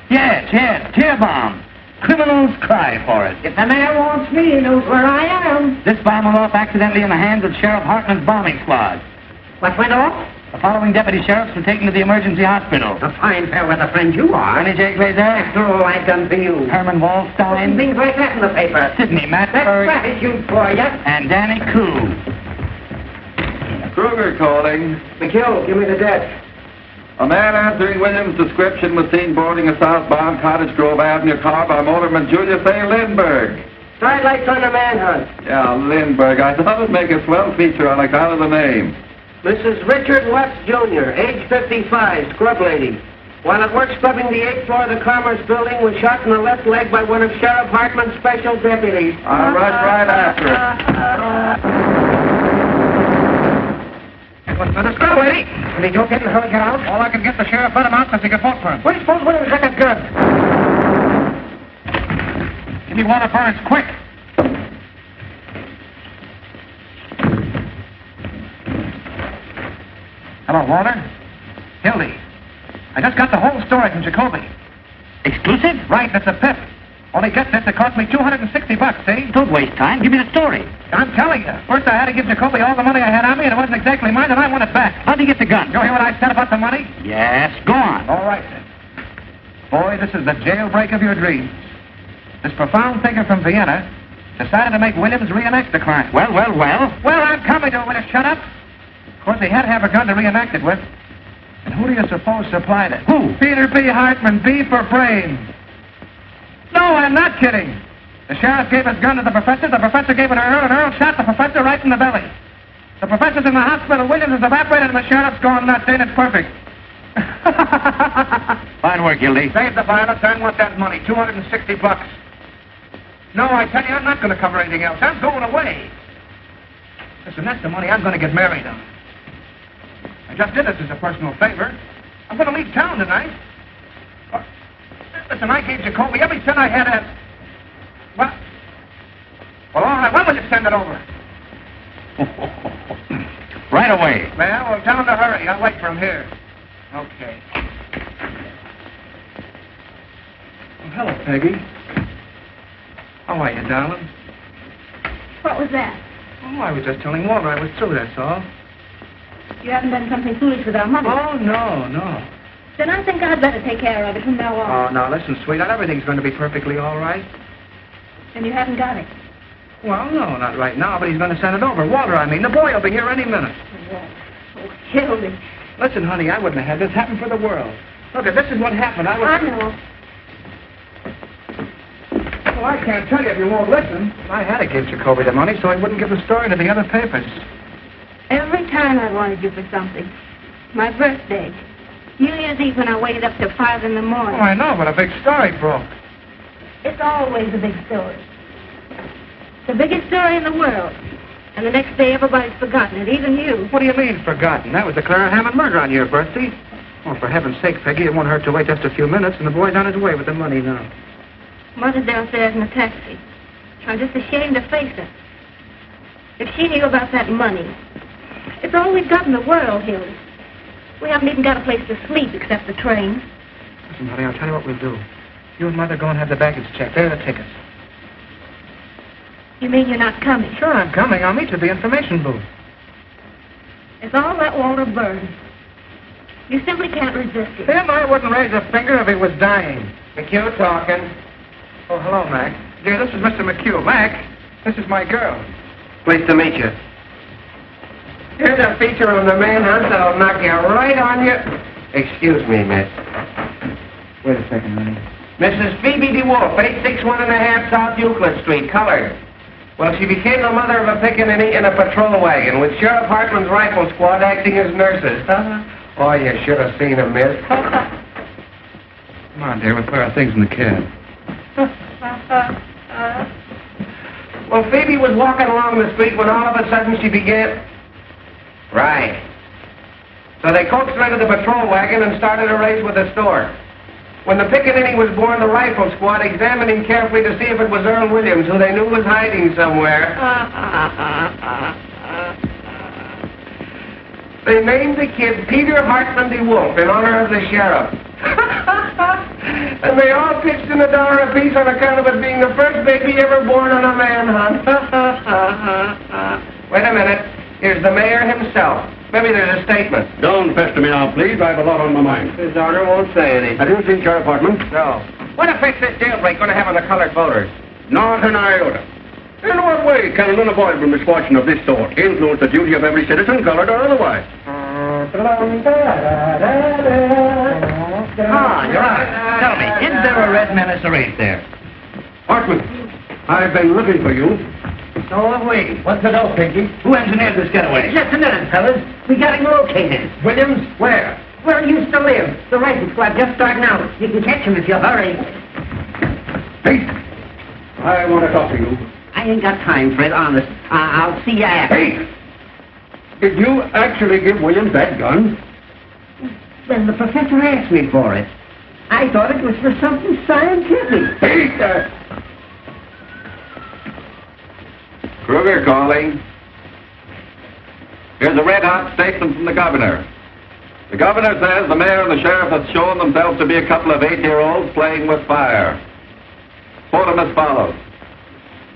S2: Yes, tear bomb. Criminals cry for it.
S8: If the mayor wants me, he knows where I am.
S2: This bomb went off accidentally in the hands of Sheriff Hartman's bombing squad.
S8: What went off?
S2: The following deputy sheriffs were taken to the emergency hospital.
S8: A fine fair-weather friend you are.
S2: Johnny J. Glazer.
S8: After all I've done for you.
S2: Herman Wallstein.
S8: Things like that in the paper.
S2: Sidney
S8: That's
S2: Matberg.
S8: gratitude for you.
S2: And Danny Koo.
S3: Kruger calling.
S5: McHugh, give me the desk.
S3: A man answering Williams' description was seen boarding a southbound Cottage Grove Avenue car by motorman Julius A. Lindbergh.
S5: Side lights on the manhunt.
S3: Yeah, Lindbergh. I thought it'd make a swell feature on account of the name.
S5: Mrs. Richard West, Jr., age 55, scrub lady. While at work scrubbing the 8th floor of the Commerce Building, was shot in the left leg by one of Sheriff Hartman's special deputies.
S3: I'll rush right after it.
S6: That was for the scrub lady.
S5: Did he don't get in a hurry, get out?
S6: All I can get the sheriff let him out because he could vote for him.
S5: Where do you suppose Williams got that gun?
S6: Give me Walter Burns, quick. Hello, Walter. Hildy. I just got the whole story from Jacoby.
S2: Exclusive?
S6: Right, that's a pip. Only get this, it cost me $260, see?
S2: Don't waste time. Give me the story.
S6: I'm telling you. First I had to give Jacoby all the money I had on me, and it wasn't exactly mine, and I want it back.
S2: How'd you get the gun?
S6: You hear what I said about the money?
S2: Yes, go on.
S6: All right, then. Boy, this is the jailbreak of your dreams. This profound thinker from Vienna decided to make Williams reenact the crime.
S2: Well.
S6: Well, I'm coming to it. Will you shut up? Of course, he had to have a gun to reenact it with. And who do you suppose supplied it?
S2: Who?
S6: Peter B. Hartman, B for brains. No, I'm not kidding. The sheriff gave his gun to the professor gave it to Earl, and Earl shot the professor right in the belly. The professor's in the hospital, Williams is evaporated, and the sheriff's gone nuts. Ain't it perfect?
S2: Fine work, Gildy.
S6: Save the violence. I want that money, $260. No, I tell you, I'm not going to cover anything else. I'm going away. Listen, that's the money I'm going to get married on. I just did this as a personal favor. I'm going to leave town tonight. Listen, I gave Jacoby every cent I had at... Well, all right, when will you send it over?
S2: Right away.
S6: Well, tell him to hurry. I'll wait for him here. Okay. Oh, hello, Peggy. How are you, darling?
S7: What was that?
S6: Oh, I was just telling Walter I was through, that's all.
S7: You haven't done something foolish with our money.
S6: Oh, no.
S7: Then I think I'd better take care of it from now on.
S6: Oh, now, listen, sweetheart, everything's going to be perfectly all right.
S7: And you haven't got it.
S6: Well, no, not right now, but he's going to send it over. Walter, I mean. The boy will be here any minute.
S7: Oh, Hildy.
S6: Listen, honey, I wouldn't have had this happen for the world. Look, this is what happened.
S7: I know.
S6: Well, I can't tell you if you won't listen. I had to give Jacoby the money so he wouldn't give the story to the other papers.
S7: Every time I wanted you for something. My birthday. New Year's Eve when I waited up till 5 in the morning.
S6: Oh, I know, but a big story broke.
S7: It's always a big story. The biggest story in the world. And the next day everybody's forgotten it, even you.
S6: What do you mean, forgotten? That was the Clara Hammond murder on your birthday. Oh, for heaven's sake, Peggy, it won't hurt to wait just a few minutes, and the boy's on his way with the money now.
S7: Mother's downstairs in a taxi. I'm just ashamed to face her. If she knew about that money. It's all we've got in the world, Hildy. We haven't even got a place to sleep except the train.
S6: Listen, honey, I'll tell you what we'll do. You and Mother go and have the baggage checked. There are the tickets.
S7: You mean you're not coming?
S6: Sure, I'm coming. I'll meet you at the information booth.
S7: It's all that Walter Burns. You simply can't resist it.
S6: Him, I wouldn't raise a finger if he was dying.
S5: McHugh talking.
S6: Oh, hello, Mac. Dear, this is Mr. McHugh. Mac, this is my girl.
S5: Pleased to meet you. Here's a feature on the manhunt that'll knock you right on your... Excuse me, miss.
S4: Wait a second, honey.
S5: Mrs. Phoebe DeWolf, 861½ South Euclid Street, colored. Well, she became the mother of a pickaninny in a patrol wagon with Sheriff Hartman's rifle squad acting as nurses. Oh, you should have seen them, miss.
S6: Come on, dear. We'll put our things in the cab.
S5: Well, Phoebe was walking along the street when all of a sudden she began... Right. So they coaxed her into the patrol wagon and started a race with the store. When the pickaninny was born, the rifle squad examined him carefully to see if it was Earl Williams, who they knew was hiding somewhere. They named the kid Peter Hartman DeWolf in honor of the sheriff. And they all pitched in $1 apiece on account of it being the first baby ever born on a manhunt. Wait a minute. Here's the mayor himself. Maybe there's a statement.
S10: Don't pester me now, please. I have a lot on my mind.
S5: His daughter won't say anything.
S10: Have you seen Sheriff Hartman?
S5: No. What effect this jailbreak going to have on the colored voters?
S10: Not an iota. In what way can an unavoidable misfortune of this sort influence the duty of every citizen, colored or otherwise?
S6: You're right. Tell me, is there a red menace race there?
S10: Hartman, I've been looking for you.
S8: So have we.
S6: What's the dope, Pinky? Who engineered this getaway?
S8: Just a minute, fellas. We got him located.
S6: Williams? Where?
S8: Where he used to live. The rifle squad just starting out. You can catch him if you hurry.
S10: Hey, I want to talk to you.
S8: I ain't got time, Fred, honest. I'll see you after.
S10: Hey! Did you actually give Williams that gun?
S8: Well, the professor asked me for it. I thought it was for something scientific.
S10: Hey,
S3: Kruger calling. Here's a red-hot statement from the governor. The governor says the mayor and the sheriff have shown themselves to be a couple of 8-year-olds playing with fire. Quote them as follows.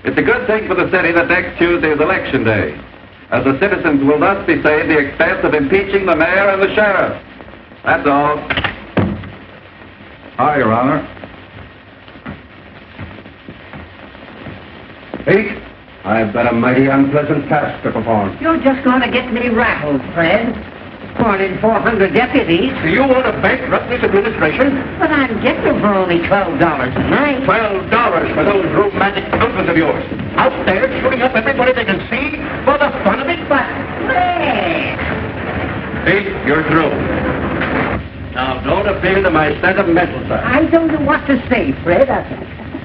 S3: It's a good thing for the city that next Tuesday is election day, as the citizens will thus be saved the expense of impeaching the mayor and the sheriff. That's all. Hi, Your Honor.
S10: Hey, I've got a mighty unpleasant task to perform.
S8: You're just going to get me rattled, Fred. More than 400 deputies.
S10: Do you want to bankrupt this administration?
S8: But I'm getting them for only $12 a night.
S10: $12 for those romantic uncles of yours. Out there shooting up everybody they can see for the fun of it.
S8: But, Fred!
S10: See, you're through. Now, don't appeal to my sentimental side.
S8: I don't know what to say, Fred.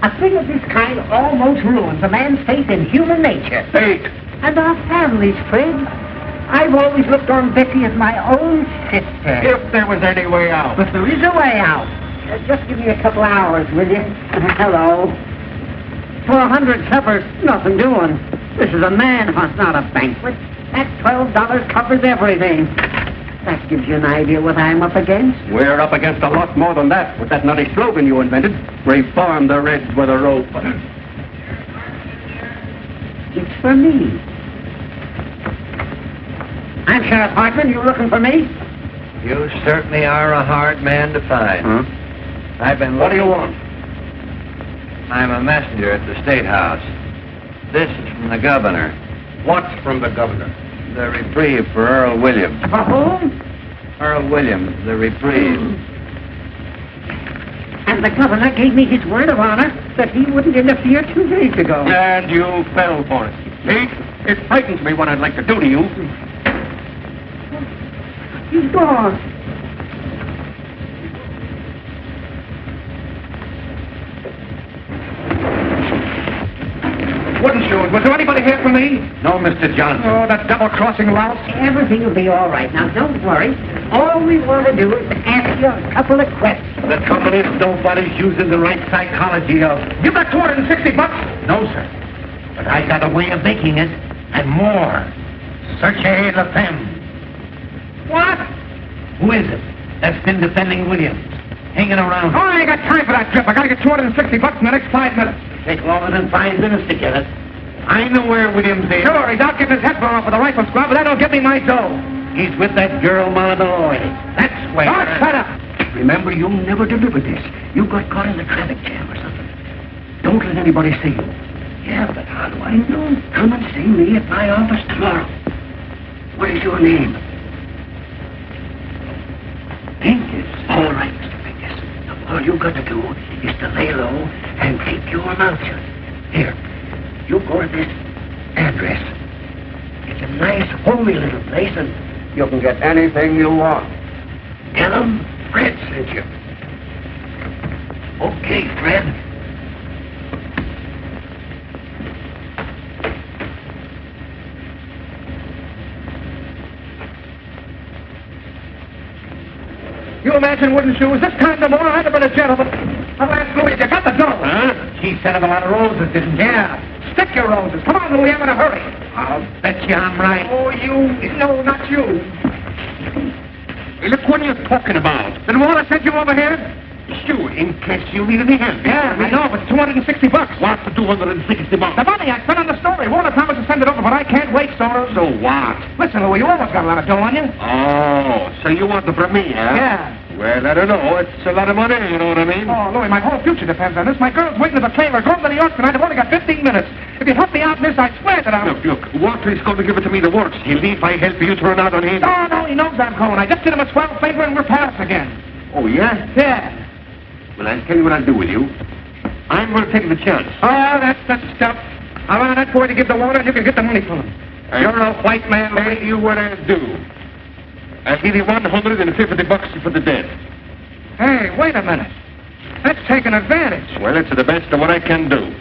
S8: A thing of this kind almost ruins a man's faith in human nature.
S10: Fate.
S8: And our families, Fred. I've always looked on Becky as my own sister.
S10: If there was any way out.
S8: But there is a way out. Just give me a couple hours, will you? Hello. 400 suppers, nothing doing. This is a manhunt, not a banquet. That $12 covers everything. That gives you an idea what I'm up against.
S10: We're up against a lot more than that with that nutty slogan you invented. Reform the Reds with a rope.
S8: It's for me. I'm Sheriff Hartman. You looking for me?
S11: You certainly are a hard man to find.
S10: Huh?
S11: I've been...
S10: What do you want?
S11: I'm a messenger at the State House. This is from the governor.
S10: What's from the governor?
S11: The reprieve for Earl Williams.
S8: For whom?
S11: Earl Williams, the reprieve.
S8: And the governor gave me his word of honor that he wouldn't interfere 2 days ago.
S10: And you fell for it. See? It frightens me what I'd like to do to you.
S8: He's gone.
S6: Wooden shoes. Was there anybody here for me?
S10: No, Mr. Johnson.
S6: Oh, that double-crossing louse.
S8: Everything will be all right. Now, don't worry. All we want to do is to ask you a couple of questions.
S10: The trouble is nobody's using the right psychology of...
S6: You got $260?
S10: No, sir. But I got a way of making it, and more. Searchez la femme.
S6: What?
S10: Who is it that's been defending Williams? Hanging around.
S6: Oh, I ain't got time for that trip. I gotta get $260 in the next 5 minutes.
S10: Take longer than 5 minutes to get it. I know where Williams is.
S6: Sure, he's out getting his head blown off with a rifle squad, but that don't get me my dough.
S10: He's with that girl, Malloy. That's where...
S6: Oh, shut up.
S1: Remember, you'll never deliver this. You got caught in the traffic jam or something. Don't let anybody see you. Yeah, but how do I know? Come and see me at my office tomorrow. What is your name? Pincus. All right, Mr. Pincus. Now, all you got to do is to lay low and keep your mouth shut. Here, you go to this address. It's a nice, homey little place, and
S10: You can get anything you want.
S1: tell them Fred sent you. Okay, Fred.
S6: You imagine Wooden Shoes? This time tomorrow I'd have been a gentleman. I'll ask Louis, you got the dough?
S10: Huh? He sent him a lot of roses, didn't he?
S6: Yeah. Stick your roses. Come on, Louis, I'm in a hurry.
S10: I'll bet you I'm right.
S6: Oh, you... No, not you.
S10: Hey, look, what are you talking about?
S6: Then Walter sent you over here?
S10: Sure, in case you need any help.
S6: Yeah, I know, but it's $260.
S10: What's the $260?
S6: The money I spent on the story. Walter promised to send it over, but I can't wait, so...
S10: So what?
S6: Listen, Louis, you always got a lot of dough on you.
S10: Oh, so you want it from me, huh?
S6: Yeah.
S10: Well, I don't know. It's a lot of money, you know what I mean?
S6: Oh, Louis, my whole future depends on this. My girl's waiting at the trailer. Going to New York tonight. I've only got 15 minutes. If you help me out in this, I swear that I'll...
S10: Look, Walter is going to give it to me the works. He'll leave my help you turn out on him.
S6: Oh, no, he knows I'm going. I just did him a swell favor and we're pals again.
S10: Oh, yeah?
S6: Yeah.
S10: Well, I'll tell you what I'll do with you. I'm going to take the chance.
S6: Oh, that's the stuff. I'll run that boy to give the water and you can get the money from him. You're a white man,
S10: I'll
S6: Louis.
S10: tell you what I'll do. I'll give you $150 for the debt.
S6: Hey, wait a minute. That's taking advantage.
S10: Well, it's the best of what I can do.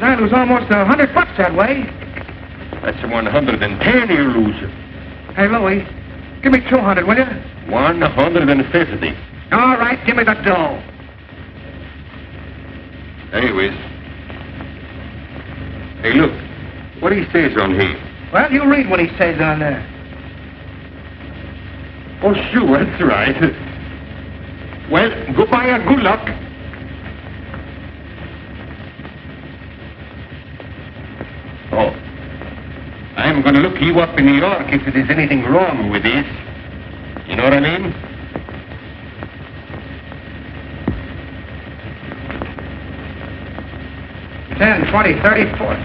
S6: I lose almost $100 that way.
S10: That's 110 you lose.
S6: Hey, Louis, give me 200, will you?
S10: 150.
S6: All right, give me the dough.
S10: Anyways. Hey, look. What he says on here.
S6: Well, you read what he says on there.
S10: Oh, sure, that's right. Well, goodbye and good luck. Oh. I'm going to look you up in New York if there's anything wrong with this. You know what I mean? $10, 20, 30, 40.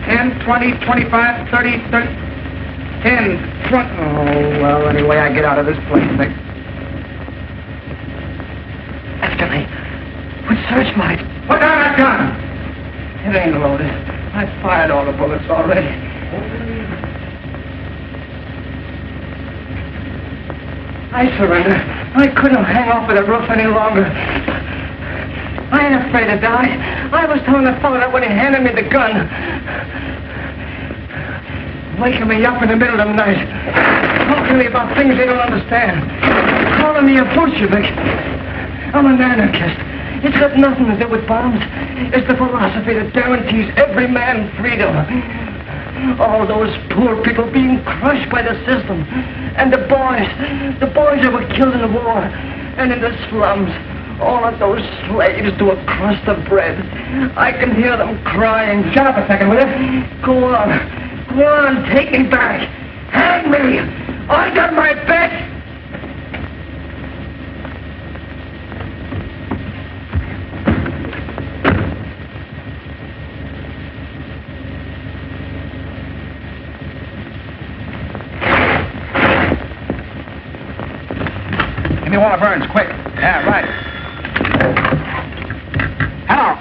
S10: 10, 20, 25, 30, 30.
S6: in front. Oh, well, anyway, I get out of this place.
S8: After me. With searchlight.
S6: Put down that gun! It ain't loaded. I fired all the bullets already. I surrender. I couldn't hang off of the roof any longer. I ain't afraid to die. I was telling the fellow that when he handed me the gun, waking me up in the middle of the night, talking to me about things they don't understand, calling me a Bolshevik. I'm an anarchist. It's got nothing to do with bombs. It's the philosophy that guarantees every man freedom. All those poor people being crushed by the system. And the boys that were killed in the war. And in the slums. All of those slaves to a crust of bread. I can hear them crying. Shut up a second, will you? Go on, take me back. Hang me. I got my bet. Give me one of Burns, quick. Yeah, right. Hello.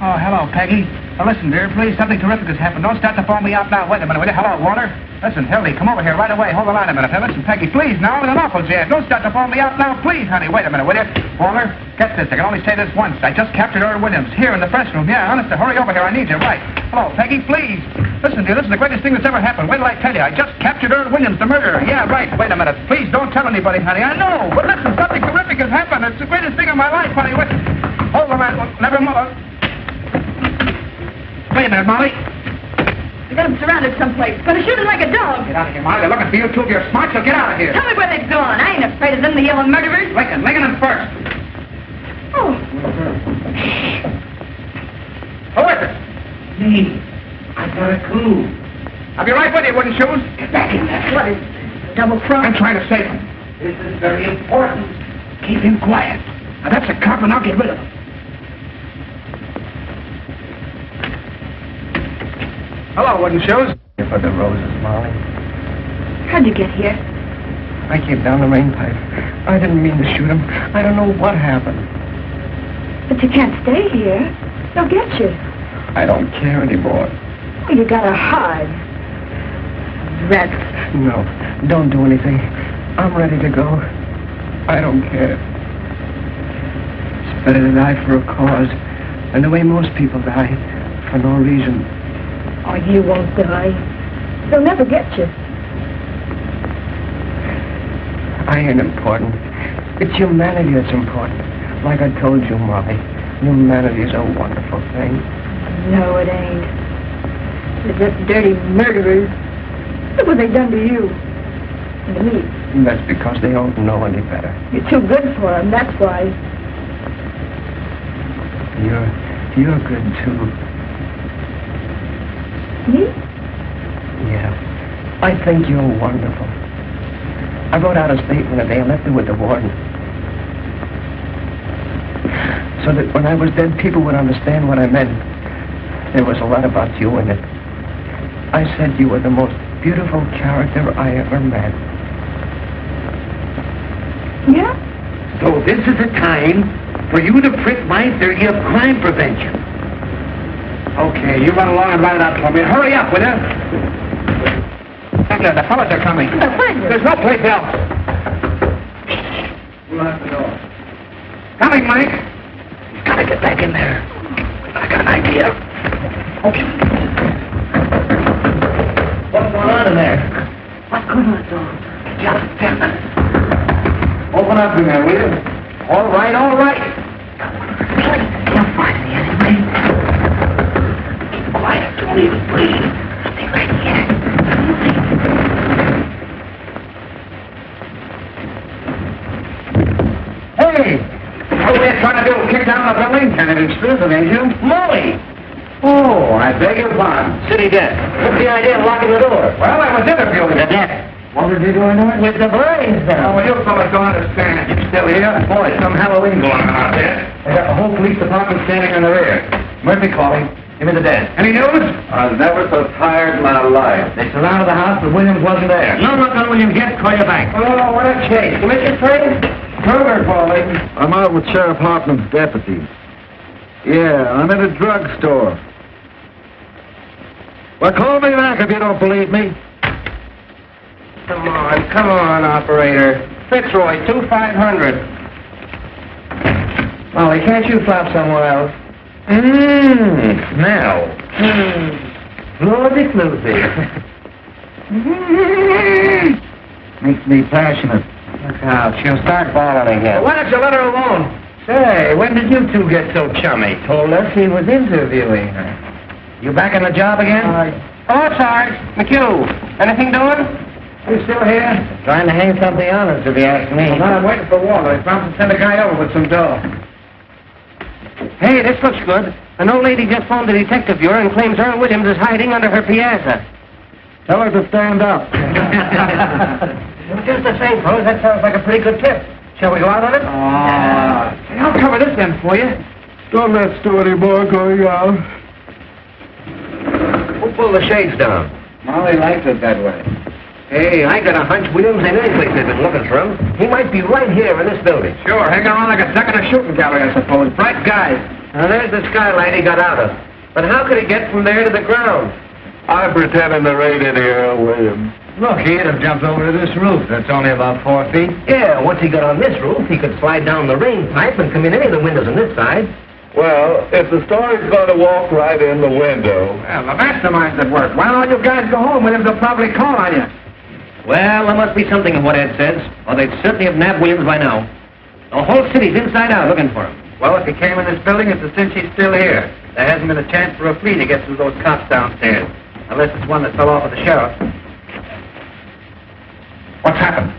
S6: Oh, hello, Peggy. Now, listen, dear, please, something terrific has happened. Don't start to phone me out now. Wait a minute, will you? Hello, Walter. Listen, Hildy, come over here right away. Hold the line a minute. Now, listen, Peggy, please, now, I'm in an awful jam. Don't start to phone me out now, please, honey. Wait a minute, will you? Walter, get this. I can only say this once. I just captured Earl Williams here in the press room. Yeah, honest, hurry over here. I need you. Right. Hello, Peggy, please. Listen, dear, this is the greatest thing that's ever happened. Wait till I tell you. I just captured Earl Williams, the murderer. Yeah, right. Wait a minute. Please don't tell anybody, honey. I know. But listen, something terrific has happened. It's the greatest thing of my life, honey. Wait. Hold the line. Never mind. Wait a minute, Molly.
S7: They got him surrounded someplace. Gonna shoot him like a dog.
S6: Get out of here, Molly. They're looking for you, too. If you're smart, so get out of here.
S7: Tell me where they've gone. I ain't afraid of them, the yellow murderers.
S6: Lincoln them first.
S7: Oh.
S6: Who is it?
S8: Me. I got a clue.
S6: I'll be right with you, wooden shoes.
S8: Get back in there.
S7: What is double cross?
S6: I'm trying to save him.
S8: This is very important. Keep him quiet.
S6: Now, that's a cop, and I'll get rid of him. Hello, wooden shoes.
S5: Here for the roses, Molly.
S7: How'd you get here?
S5: I came down the main pipe. I didn't mean to shoot him. I don't know what happened.
S7: But you can't stay here. They'll get you.
S5: I don't care anymore.
S7: Well, you gotta hide. Rats.
S5: No, don't do anything. I'm ready to go. I don't care. It's better to die for a cause than the way most people die, for no reason.
S7: Oh, you won't die. They'll never get you.
S5: I ain't important. It's humanity that's important. Like I told you, Molly, humanity is a wonderful thing.
S7: No, it ain't. They're just dirty murderers. Look what they've done to you. And to me.
S5: And that's because they don't know any better.
S7: You're too good for them, that's why.
S5: You're good, too.
S7: Me?
S5: Yeah. I think you're wonderful. I wrote out a statement today and left it with the warden. So that when I was dead, people would understand what I meant. There was a lot about you in it. I said you were the most beautiful character I ever met.
S7: Yeah?
S8: So this is a time for you to prick my theory of crime prevention.
S6: Okay, you run along and write it out for me. Hurry up, will you? There, the fellas are coming. There's no place else.
S8: We'll have to go.
S6: Coming, Mike.
S8: He's got to get back in there. I got an idea.
S6: Okay.
S8: What's going on in there? What could I do? Just 10 minutes.
S6: Open up in there, will you? All right, all right.
S8: You'll find me anyway. Keep quiet. Don't even breathe. Stay right here.
S6: Hey! What are we trying to do? Kick down the building? And it is prison, ain't you?
S8: Molly!
S6: Oh, I beg your pardon.
S8: City desk. What's the idea of locking the door?
S6: Well, I was interviewing
S8: The
S6: you.
S8: desk.
S6: What did you do in there?
S8: With the blinds down.
S6: Oh, well, you fellas don't understand. You still here? Boy, some Halloween going on out there. They got the whole police department standing in the rear. Murphy, call him.
S2: Give me the desk.
S6: Any news?
S3: I was never so tired in my life.
S2: They surrounded the house, but Williams wasn't there.
S6: No luck on Williams yet. Call you back.
S5: Oh, what a chase. You missed your train?
S2: Kruger calling.
S12: I'm out with Sheriff Hartman's deputies. Yeah, I'm in a drugstore. Well, call me back if you don't believe me.
S5: Come on, operator. Fitzroy, 2500. Molly, can't you flop somewhere else?
S2: Smell. Floody floofy.
S12: Makes me passionate.
S5: Look out, she'll start bawling again.
S2: Why don't you let her alone? Say, when did you two get so chummy?
S5: Told us he was interviewing her.
S2: You back on the job again?
S5: Oh, Sarge. McHugh. Anything doing?
S2: You still here?
S5: Trying to hang something on us, if you ask me.
S2: Well, I'm waiting for Walter. He promised to send a guy over with some dough.
S5: Hey, this looks good. An old lady just phoned the detective bureau and claims Earl Williams is hiding under her piazza.
S12: Tell her to stand up.
S5: Just the same, fellas, that sounds like a pretty good tip. Shall we go out on it?
S6: I'll cover this end for you.
S12: Don't let's do any more going out.
S2: Who pulled the shades down?
S5: Molly likes it that way.
S2: Hey, I got a hunch Williams ain't any place they've been looking for him. He might be right here in this building.
S6: Sure, hanging around like a duck in a shooting gallery, I suppose. Bright guy.
S2: Now, there's the skylight he got out of. But how could he get from there to the ground?
S3: I'm pretending to raid into Earl Williams.
S2: Look, he'd have jumped over to this roof. That's only about 4 feet. Yeah, once he got on this roof, he could slide down the rain pipe and come in any of the windows on this side.
S3: Well, if the story's going to walk right in the window...
S6: Well, the mastermind's at work. Why don't you guys go home? Williams will probably call on you.
S2: Well, there must be something in what Ed says, or they'd certainly have nabbed Williams by now. The whole city's inside out looking for him.
S6: Well, if he came in this building, it's a cinch he's still here. There hasn't been a chance for a flea to get through those cops downstairs. Unless it's one that fell off of the sheriff. What's happened?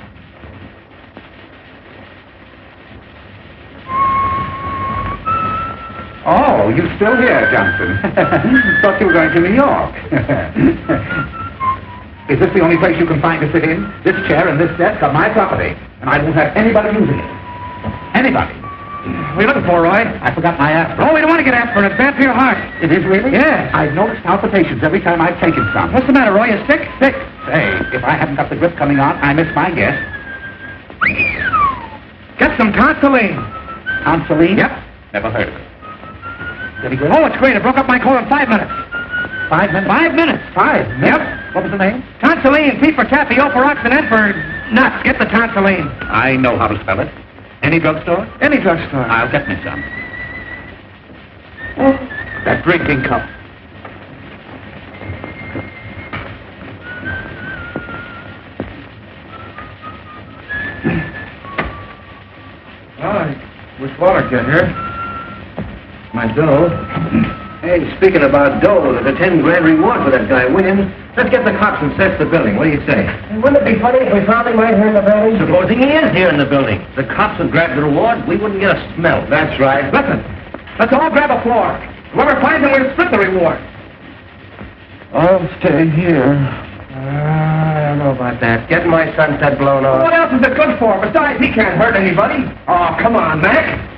S6: Oh, you still here, Johnson? Thought you were going to New York. Is this the only place you can find to sit in? This chair and this desk are my property, and I won't have anybody using it. Anybody. What are you looking for, Roy? I forgot my aspirin. Oh, we don't want to get aspirin. It's bad for your heart. It is really? Yes. I've noticed palpitations every time I've taken some. What's the matter, Roy? You sick? Sick. Say, if I haven't got the grip coming on, I miss my guess. Get some tonsilline. Tonsilline? Yep. Never heard of it. Pretty good. Oh, it's great. It broke up my cold in 5 minutes. 5 minutes? 5 minutes. 5 minutes? Yep. What was the name? Tonsilline. T for taffy, O for ox, and N for nuts. Get the tonsilline. I know how to spell it. Any drugstore? Any drugstore. I'll get me some. Oh, that drinking cup. Oh, I wish Walter get here. My dough. Hey, speaking about dough, there's a 10 grand reward for that guy, Williams. Let's get the cops and search the building. What do you say?
S5: Wouldn't it be funny if we found him right here in the building?
S2: Supposing he is here in the building. The cops would grab the reward, we wouldn't get a smell.
S6: That's right. Listen, let's all grab a floor. Whoever finds him, we'll split the reward.
S12: I'll stay here.
S5: I don't know about that. Getting my sunset blown off.
S6: What else is it good for? Besides, he can't hurt anybody. Oh, come on, Mac.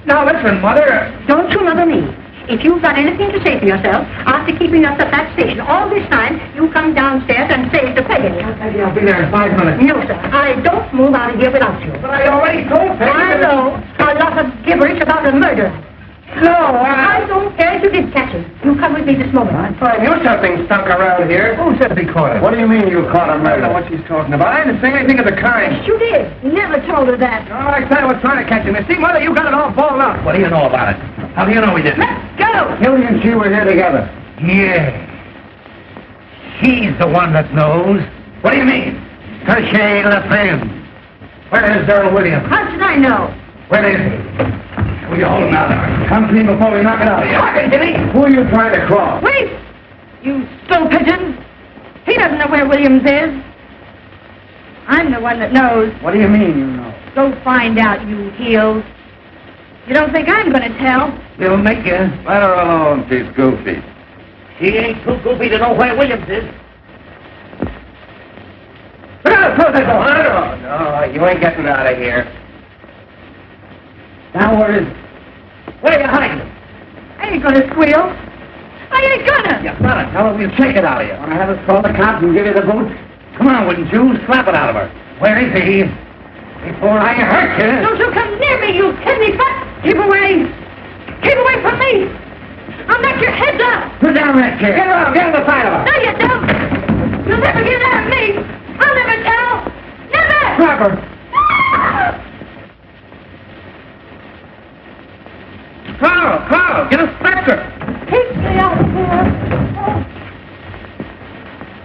S6: Now listen, Mother.
S7: Don't you mother me. If you've got anything to say for yourself, after keeping us at that station all this time, you come downstairs and say it to Peggy.
S6: I'll be there in 5 minutes.
S7: No, sir. I don't move out of here without you.
S6: But I already told Peggy.
S7: I know. A lot of gibberish about a murder.
S6: No,
S7: I don't care if you did catch him. You come with me this moment.
S6: I knew something stunk around here. Who said he caught him?
S12: What do you mean you caught a
S6: I don't know
S12: murder?
S6: what she's talking about. I didn't say anything of the kind.
S7: Yes, you did. You never told her that.
S6: Oh, I said I was trying to catch him. You see, Mother, you got it all balled up.
S2: What do you know about it? How do you know we didn't?
S7: Let's go.
S12: Hildy and she were here together.
S6: Yeah. He's the one that knows. What do you mean? Touche la femme. Where is Earl Williams?
S7: How should I know?
S6: Where is he? Will you hold him out there? Come clean before we knock it out of you.
S7: Talking to me.
S6: Who are you trying to cross?
S7: Wait! You stool pigeon! He doesn't know where Williams is. I'm the one that knows.
S12: What do you mean you know?
S7: Go find out, you heels. You don't think I'm going to tell?
S6: We'll make you.
S3: Let her alone, she's goofy.
S2: He ain't too goofy to know where Williams is.
S6: Close that door.
S5: No, you ain't getting out of here.
S8: Now, where is it? Where are you hiding?
S7: I ain't gonna squeal. I ain't gonna.
S1: You better tell her we'll take it out of you.
S8: Want to have us call the cops and give you the boot?
S1: Come on, wouldn't you? Slap it out of her. Where is he? Before I hurt you.
S7: Don't you come near me, you kidney butt! Keep away! Keep away from me! I'll knock your heads off!
S8: Put down that chair.
S1: Get around, get on the side of her.
S7: No, you don't! You'll never get out of me! I'll never tell! Never!
S1: Grab her. Carl, get a stretcher.
S7: Keep me out of here!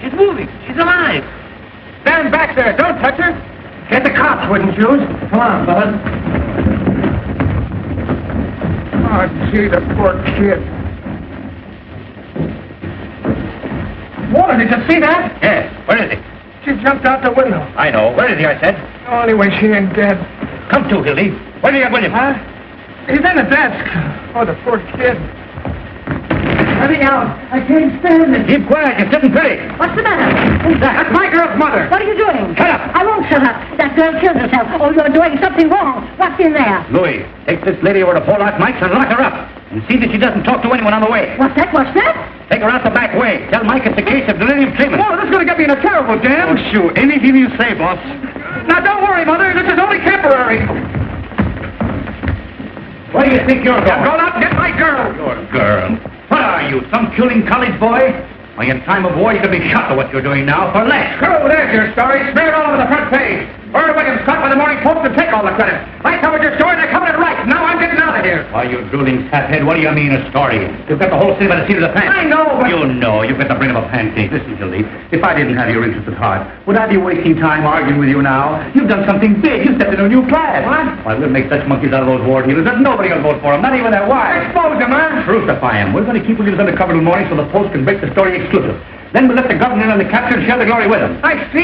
S1: She's moving. She's alive. Stand back there. Don't touch her. Get the cops, wouldn't you? Come on, bud. Oh, gee, the poor kid. Walter, did you see that?
S2: Yes. Where is he?
S1: She jumped out the window.
S2: I know. Where is he, I said?
S1: Oh, anyway, she ain't dead.
S2: Come to, Hildy. Where do you have William?
S1: Huh? He's in the desk. Oh, the poor kid.
S8: Let me out. I can't stand it.
S2: Keep quiet. You're sitting pretty.
S7: What's the matter?
S1: Who's that? That's my girl's mother.
S7: What are you doing?
S2: Shut up.
S7: I won't shut up. That girl killed herself. Oh, you're doing something wrong. What's in there?
S2: Louis, take this lady over to Pollock Mike's and lock her up. And see that she doesn't talk to anyone on the way.
S7: What's that? What's that?
S2: Take her out the back way. Tell Mike it's a case of delirium treatment.
S1: Oh, this is going to get me in a terrible jam.
S2: Oh, shoot. Anything you say, boss.
S1: Now, don't worry, Mother. This is only temporary.
S2: Where do you think you're going?
S1: I'm going out and get my girl.
S2: Your girl. What are you, some culing college boy? Why, in time of war, you could be shot for what you're doing now for less.
S1: Oh, there's your story. Smear it all over the front page. Earl Williams caught by the Morning Post to take all the credit. I covered your story and I covered it right. Now I'm getting out of here.
S2: Why, you drooling saphead, what do you mean a story? You've got the whole city by the seat of the pants.
S1: I know, but...
S2: You know, you've got the brain of a pancake. Listen, Hildy, if I didn't have your interest at heart, would I be wasting time arguing with you now? You've done something big. You stepped into a new class.
S1: What?
S2: Why, we'll make such monkeys out of those war dealers that nobody will vote for them, not even their wives.
S1: Expose them, huh?
S2: Crucify them. We're going to keep Williams undercover till morning so the Post can break the story exclusive. Then we'll let the governor and the capture and share the glory with them.
S1: I see.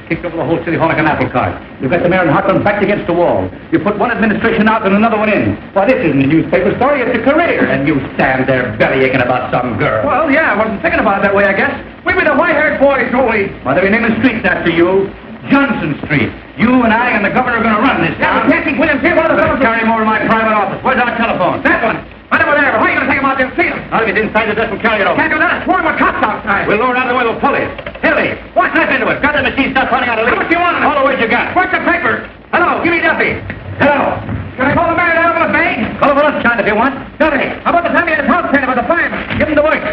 S2: Kicked over the whole city hall like an apple cart. You've got the mayor and Hartland backed against the wall. You put one administration out and another one in. Why, this isn't a newspaper story, it's a career. And you stand there belly aching about some girl.
S1: Well, yeah, I wasn't thinking about it that way, I guess. We were the white-haired boys, won't we?
S2: Why, they're naming streets after you. Johnson Street. You and I and the governor are going to run this
S1: Yeah,
S2: town.
S1: but can't keep Williams here. One of the fellows...
S2: Carry him over to my private office. Where's our telephone?
S1: That one. Right over there. How are you going to take him out there and see him?
S2: I'll get inside the desk and carry it over.
S1: Can't do that. A swarm of cops outside.
S2: We'll lower it out of the way with pulleys. Hilly, watch that into it. Got the machine stuff running out of
S1: How much you want?
S2: All the words you got.
S1: What's the paper?
S2: Hello, give me Duffy. Hello.
S1: Can I call the mayor down with a bag?
S2: Call him a lunchtime if you want.
S1: Duffy, how about the time he had his house painted by the fireman?
S2: Give him the works.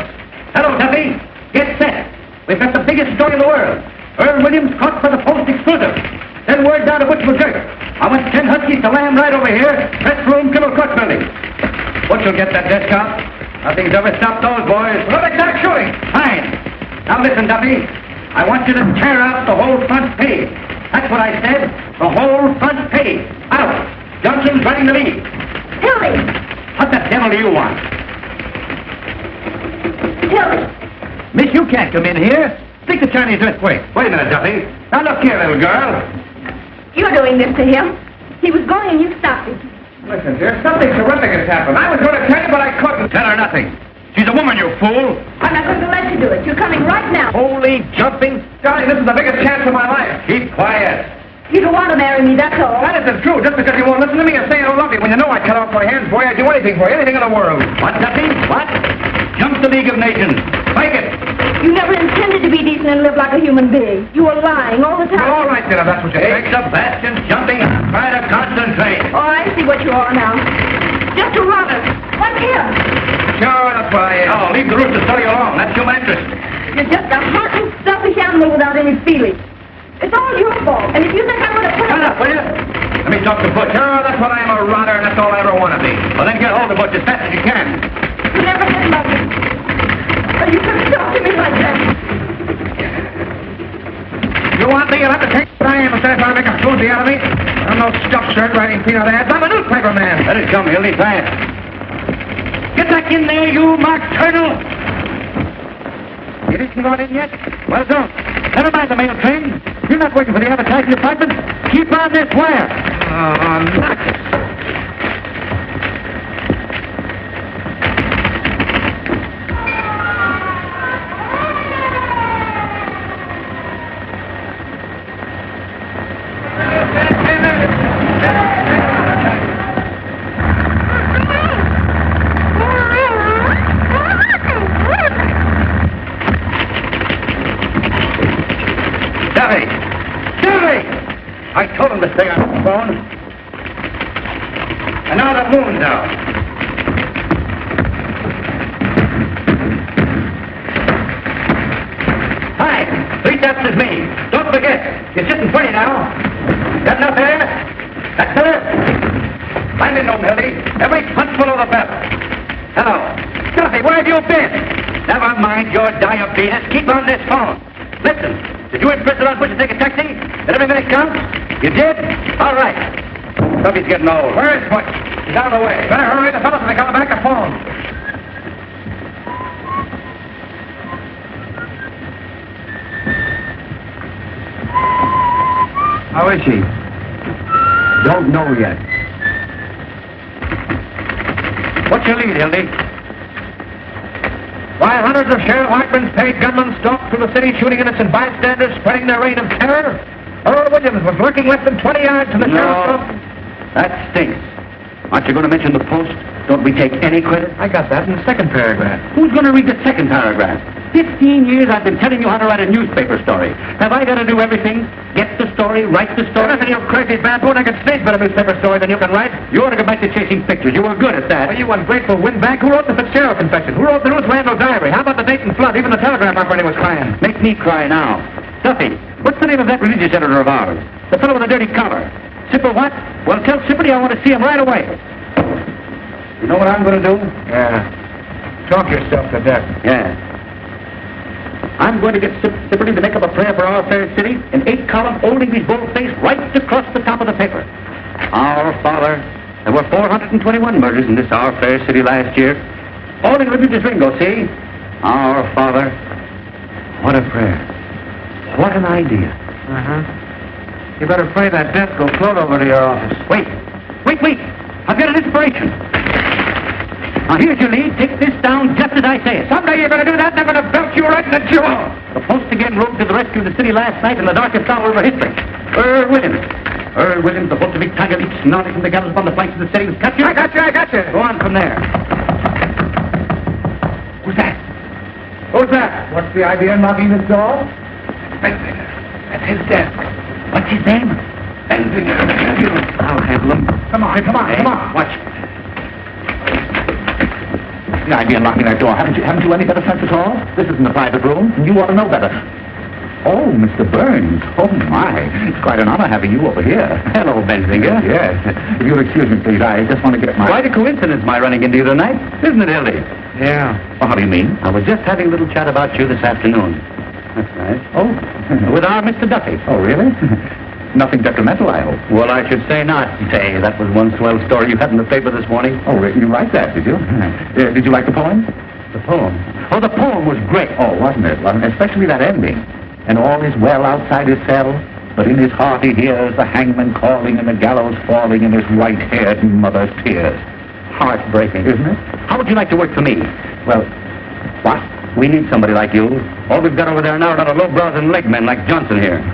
S2: Hello, Duffy. Get set. We've got the biggest story in the world. Earl Williams caught for the Post exclusive. Then word down to Butch McGurk. I want 10 huskies to land right over here. Press room, Kibble Court building. Butch will get that desk out. Nothing's ever stopped those boys.
S1: What exact shooting?
S2: Fine. Now listen, Duffy. I want you to tear out the whole front page. That's what I said. The whole front page. Out. Johnson's running the lead.
S7: Hildy!
S2: What the devil do you want?
S7: Hildy!
S2: Miss, you can't come in here. Stick the Chinese earthquake. Wait a minute, Duffy. Now look here, little girl.
S7: You're doing this to him. He was going and you stopped him.
S1: Listen, dear, something terrific has happened. I was going to tell you, but I couldn't.
S2: Tell her nothing. She's a woman, you fool.
S7: I'm not going to let you do it. You're coming right now.
S2: Holy jumping.
S1: Johnny, this is the biggest chance of my life.
S2: Keep quiet.
S7: You don't want to marry me, that's all.
S1: That isn't true. Just because you won't listen to me and say I don't love you. When you know I cut off my hands, boy, I'd do anything for you. Anything in the world.
S2: What, Duffy? What? Jump the League of Nations. Make it.
S7: You never intended to be decent and live like a human being. You were lying all the time.
S1: All right, then, if that's what you
S2: Take
S1: think.
S2: Sebastian jumping. Try to concentrate.
S7: Oh, I see what you are now. Just a runner. Like him.
S1: Sure, that's what I am.
S2: Oh, leave the roof to study along. That's human interest.
S7: You're just a hunting, selfish animal without any feeling. It's all your fault. And if you think I'm going to put
S2: Shut up, will you? Let me talk to Butch.
S1: Sure, that's what I am, a runner, and that's all I ever want to be.
S2: Well, then get hold of Butch as fast as you can.
S7: You never did love me. But you couldn't talk to me like that.
S1: You want me? You'll have to take what I am instead of trying to make a floozy out of me. I'm no stuffed shirt writing peanut ads. I'm a newspaper man.
S2: Let it come, Hildy, fast. Get back in there, you Mark Turtle. You didn't got in yet? Well, don't. Never mind the mail train. You're not working for the advertising department. Keep on this wire.
S1: Oh, nuts.
S2: told him to stay on the phone. And now the moon's out. Hi, 3 steps is me. Don't forget, you're sitting pretty now. Got enough there? That's better? Find it, no, Mildy. Every punchful of the better. Hello. Duffy, where have you been? Never mind your diabetes. Keep on this phone. Listen, did you insist on pushing to take a taxi? Did every minute count? You did? All right. Duffy's getting old. Where is Butch? He's out of the way. Better hurry. The fellows are coming back to phone.
S12: How is she? Don't know yet.
S2: What's your lead, Hildy? Why, hundreds of Sheriff Hartman's paid gunmen stalked through the city shooting innocent bystanders, spreading their reign of terror. Earl Williams was lurking less than 20 yards from the sheriff's office.
S1: That stinks. Aren't you going to mention the Post? Don't we take any credit?
S2: I got that in the second paragraph.
S1: Who's going to read the second paragraph? 15 years I've been telling you how to write a newspaper story. Have I got to do everything? Get the story, write the story?
S2: Listen, you crazy baboon, I can stage better newspaper story than you can write.
S1: You ought to go back to chasing pictures. You were good at that.
S2: Well, you ungrateful windbag. Who wrote the Fitzgerald confession? Who wrote the Ruth Randall diary? How about the Dayton flood? Even the telegraph operator was crying.
S1: Make me cry now. Duffy, what's the name of that religious editor of ours? The fellow with the dirty collar. Sipper what? Well, tell Sipperty I want to see him right away. You know what I'm going to do?
S2: Yeah. Talk yourself to death.
S1: Yeah. I'm going to get Sipperty to make up a prayer for our fair city in 8-column, holding his bold-face right across the top of the paper. Our Father, there were 421 murders in this our fair city last year. All in religious lingo, see? Our Father. What a prayer. What an idea.
S2: Uh-huh. You better pray that death will float over to your office.
S1: Wait. I've got an inspiration. Now, here's your lead. Take this down just as I say it.
S2: Someday you're going to do that, and I'm going to belt you right in the jaw.
S1: The Post again rode to the rescue of the city last night in the darkest hour of our history. Earl Williams. Earl Williams, the Bolshevik tiger leap snorted from the gallows upon the flanks of the city. Cut you.
S2: I got you.
S1: Go on from there. Who's that?
S2: Who's that?
S1: What's the idea in knocking this door?
S2: Benzinger. At his desk.
S1: What's his name?
S2: Benzinger.
S1: I'll handle him.
S2: Come on.
S1: Watch. The idea in locking that door. Haven't you any better sense at all? This isn't a private room, and you ought to know better. Oh, Mr. Burns. Oh, my. It's quite an honor having you over here. Hello, Benzinger. Yes. If you'll excuse me, please, I just want to get my... Quite a coincidence, my running into you tonight. Isn't it, Hildy?
S2: Yeah.
S1: Well, how do you mean? I was just having a little chat about you this afternoon. That's nice. Oh, with our Mr. Duffy. Oh, really? Nothing detrimental, I hope. Well, I should say not. Say, that was one swell story you had in the paper this morning. Oh, you liked that, did you? Did you like the poem? The poem? Oh, the poem was great. Oh, wasn't it? Especially that ending. And all is well outside his cell, but in his heart he hears the hangman calling and the gallows falling in his white-haired mother's tears. Heartbreaking, isn't it? How would you like to work for me? Well, what? We need somebody like you. All we've got over there now are not a low-brows and leg men like Johnson here.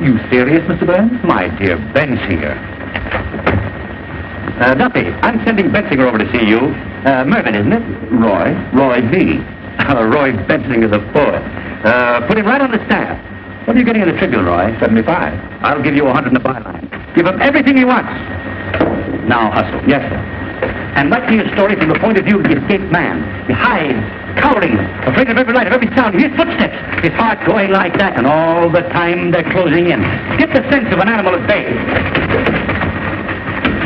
S1: You serious, Mr. Burns? My dear Bensinger. Duffy, I'm sending Bensinger over to see you. Mervyn, isn't it? Roy V. Roy Bensinger's a poet. Put him right on the staff. What are you getting in the Tribune, Roy? 75. I'll give you 100 in the byline. Give him everything he wants. Now hustle. Yes, sir. And write me a story from the point of view of the escaped man. He hides, cowering, afraid of every light, of every sound, his footsteps, his heart going like that, and all the time they're closing in. Get the sense of an animal at bay.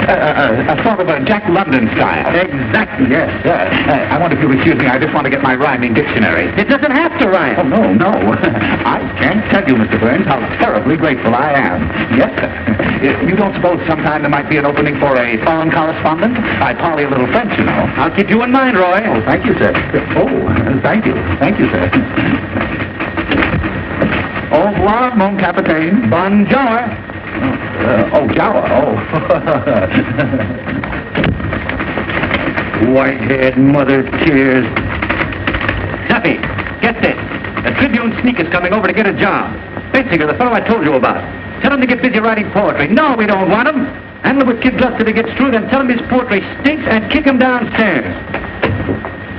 S1: A sort of a Jack London style. Exactly, yes. I wonder if you'll excuse me, I just want to get my rhyming dictionary. It doesn't have to rhyme. Oh, no. I can't tell you, Mr. Burns, how terribly grateful I am. Yes, sir. You don't suppose sometime there might be an opening for a foreign correspondent? I parley a little French, you know. I'll keep you in mind, Roy. Oh, thank you, sir. Oh, thank you. Thank you, sir. Au revoir, mon capitaine. Bonjour. Gower. White-haired mother tears. Duffy, get this. A Tribune sneak is coming over to get a job. Bensinger, the fellow I told you about. Tell him to get busy writing poetry. No, we don't want him. Handle him with Kid Gus till he gets through, then tell him his poetry stinks and kick him downstairs.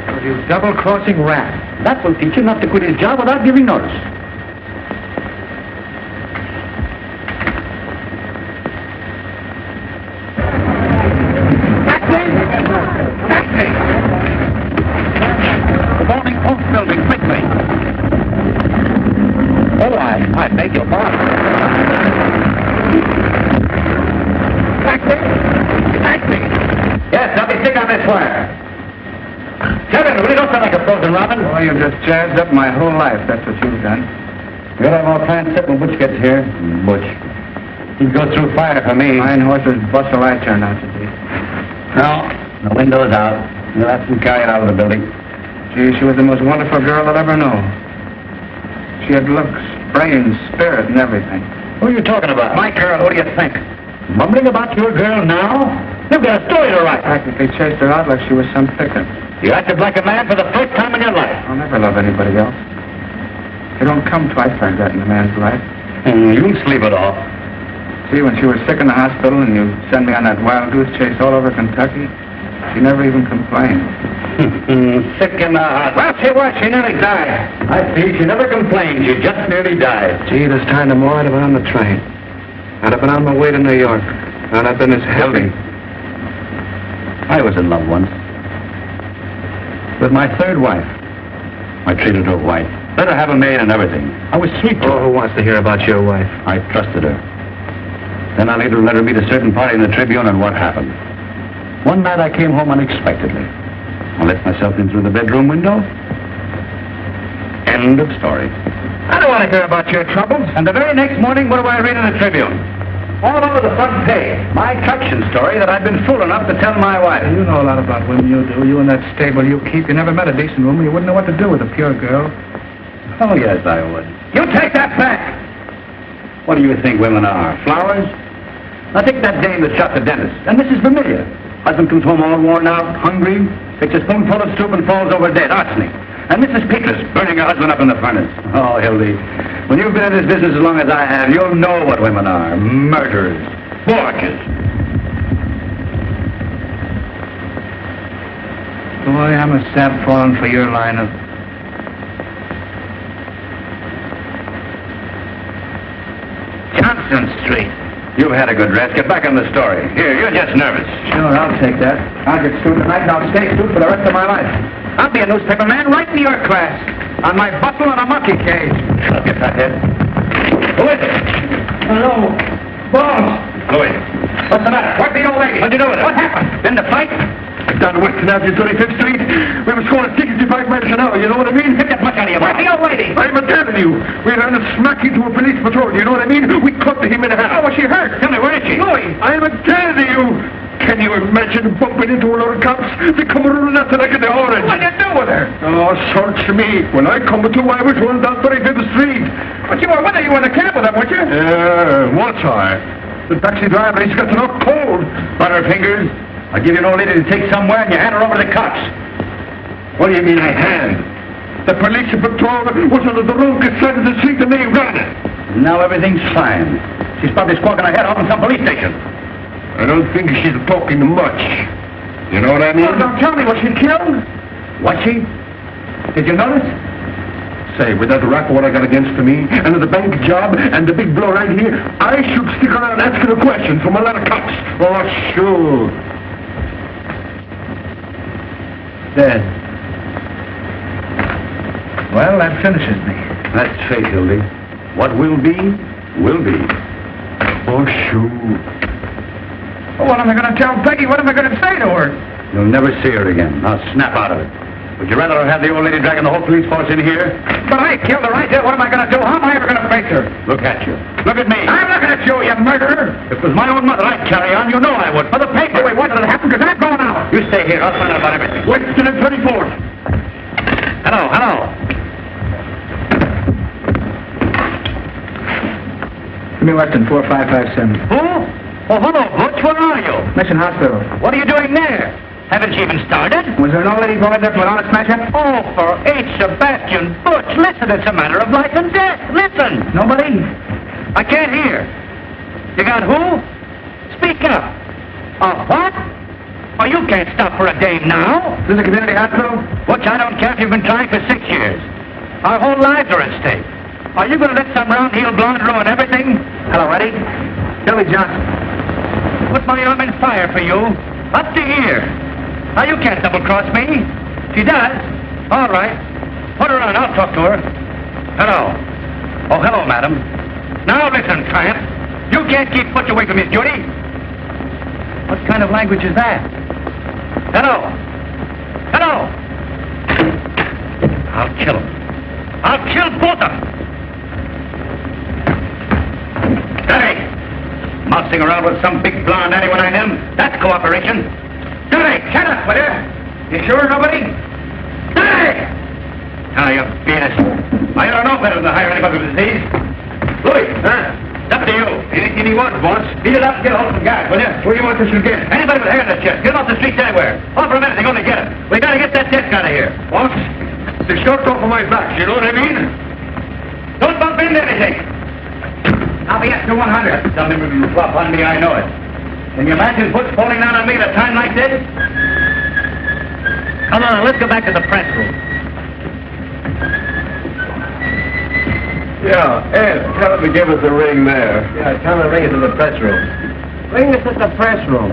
S2: Oh, you double-crossing rat.
S1: That will teach him not to quit his job without giving notice.
S2: I beg your pardon. Taxi! Yes, now be stick on this wire. Kevin, really don't sound like a frozen robin.
S6: Oh, you've just jazzed up my whole life. That's what you've done.
S2: We'll have all kinds set when Butch gets here. Butch. He'd go through fire for me.
S6: Fine horses bustle I turned out to be.
S2: No, the window's out. You'll have to carry it out of the building.
S6: Gee, she was the most wonderful girl I'll ever know. She had looks, brains, spirit, and everything.
S2: Who are you talking about? My girl, what do you think? Mumbling about your girl now? You've got a story to write.
S6: Practically chased her out like she was some thicket.
S2: You acted like a man for the first time in your life.
S6: I'll never love anybody else. It don't come twice like that in a man's life.
S2: You'll sleep it off.
S6: See, when she was sick in the hospital and you sent me on that wild goose chase all over Kentucky, she never even complained.
S2: Sick in the hospital. Well, see what? She nearly died. I see. She never complained. She just nearly died.
S6: Gee, this time tomorrow I'd have been on the train. I'd have been on my way to New York. I'd have been as healthy.
S2: I was in love once. With my third wife. I treated her white. Let her have a maid and everything. I was sweet to her.
S6: Who wants to hear about your wife?
S2: I trusted her. Then I later let her meet a certain party in the Tribune, and what happened? One night I came home unexpectedly. I let myself in through the bedroom window. End of story. I don't want to hear about your troubles. And the very next morning, what do I read in the Tribune? All over the front page. My traction story that I've been fool enough to tell my wife.
S6: You know a lot about women, you do. You and that stable you keep. You never met a decent woman. You wouldn't know what to do with a pure girl.
S2: Oh, yes, I would. You take that back! What do you think women are? Flowers? Now take that dame that shot the dentist, and Mrs. Vermillion. Husband comes home all worn out, hungry, takes a spoonful of soup and falls over dead, arsenic. And Mrs. Peters burning her husband up in the furnace. Oh, Hildy, when you've been in this business as long as I have, you'll know what women are. Murderers. Forgers.
S6: Boy, I'm a sap falling for your line of...
S2: Johnson Street. You've had a good rest. Get back on the story. Here, you're just nervous.
S6: Sure, I'll take that. I'll get stewed tonight and I'll stay stewed for the rest of my life.
S2: I'll be a newspaper man right in your class. On my bustle and a monkey cage. Shut up, you fathead. Who is it?
S6: Hello. Boss.
S2: Louis. What's the matter? What's the old lady? What'd you do with her? What happened? In the fight?
S12: Down Western Avenue, 35th Street. We were scoring 65 miles an hour, you know what I mean?
S2: Get that much out of your mouth. Where's the old lady?
S12: I'm telling you. We ran a smack into a police patrol, you know what I mean? We cut him in half.
S2: Oh, was she hurt? Tell me, where is she?
S12: Louis, I'm telling you. Can you imagine bumping into a lot of cops? They come running after like in the orange.
S2: What did you do with her?
S12: Oh, search me. When I come to, I was running down 35th Street.
S2: But you were with her. You were in the cab with her, weren't you?
S12: Yeah, was I? The taxi driver, he's got to knock cold.
S2: On her fingers. I'll give you an old lady to take somewhere and you hand her over to the cops.
S12: What do you mean I hand? The police patrol was under the road beside the street and they ran it.
S2: Now everything's fine. She's probably squawking her head off in some police station.
S12: I don't think she's talking much. You know what I mean?
S2: Oh, don't tell me, was she killed? Was she? Did you notice?
S12: Say, with that rap what I got against me, and the bank job, and the big blow right here, I should stick around asking a question from a lot of cops. Oh, sure.
S6: Dead. Well, that finishes me.
S2: That's fate, Hildy. What will be, will be.
S12: Oh, sure.
S6: Well, what am I going to tell Peggy? What am I going to say to her?
S2: You'll never see her again. Now snap out of it. Would you rather have the old lady dragging the whole police force in here?
S6: But I killed her. I did. What am I going to do? How am I ever going to face her?
S2: Look at you. Look at me.
S6: I'm looking at you, you murderer.
S2: If it was my own mother I'd carry on, you know I would. For the paper.
S6: Wait, what did it happen? Because I'm going out.
S2: You stay here. I'll find out about everything.
S12: Western and 34th.
S2: Hello.
S6: Give me Weston 4557.
S2: Who? Oh, hello, Butch. Where are you?
S6: Mission Hospital.
S2: What are you doing there? Haven't you even started?
S6: Was there an old lady going there for an honest smash-up?
S2: Oh, for H. Sebastian Butch, listen, it's a matter of life and death. Listen.
S6: Nobody?
S2: I can't hear. You got who? Speak up. What? Oh, you can't stop for a dame now.
S6: Is this a community hospital?
S2: Butch, I don't care if you've been trying for 6 years. Our whole lives are at stake. Are you going to let some round-heel blonde ruin everything?
S6: Hello, Eddie. Billy Johnson.
S2: Put my arm in fire for you. Up to here. Now, you can't double-cross me. She does. All right. Put her on. I'll talk to her. Hello. Oh, hello, madam. Now listen, Triumph. You can't keep Butch away from his duty. What kind of language is that? Hello. Hello. I'll kill him. I'll kill both of them. Steady. Mousing around with some big blonde anyone I him. That's cooperation. Steady. Shut up, will you? You sure nobody? Steady. Now you beat us. I don't know better than to hire anybody with disease. Louis, huh? It's up to you. Anything he wants, boss. Beat it up and get a hold of some guys, will you? What do you want us to get? Anybody with hair in the chest. Get him off the streets anywhere. Offer him anything, only get him. We gotta get that desk out of here. Boss, the short off of my back, you know what I mean? Don't bump into anything. I'll be extra 100. Tell him if you flop on me, I know it. Can you imagine Butch falling down on me at a time like this? Come on, let's go back to the press room.
S3: Yeah, Ed, tell him to give us a ring there.
S2: Yeah, tell him to ring us in the press room.
S5: Ring us at the press room.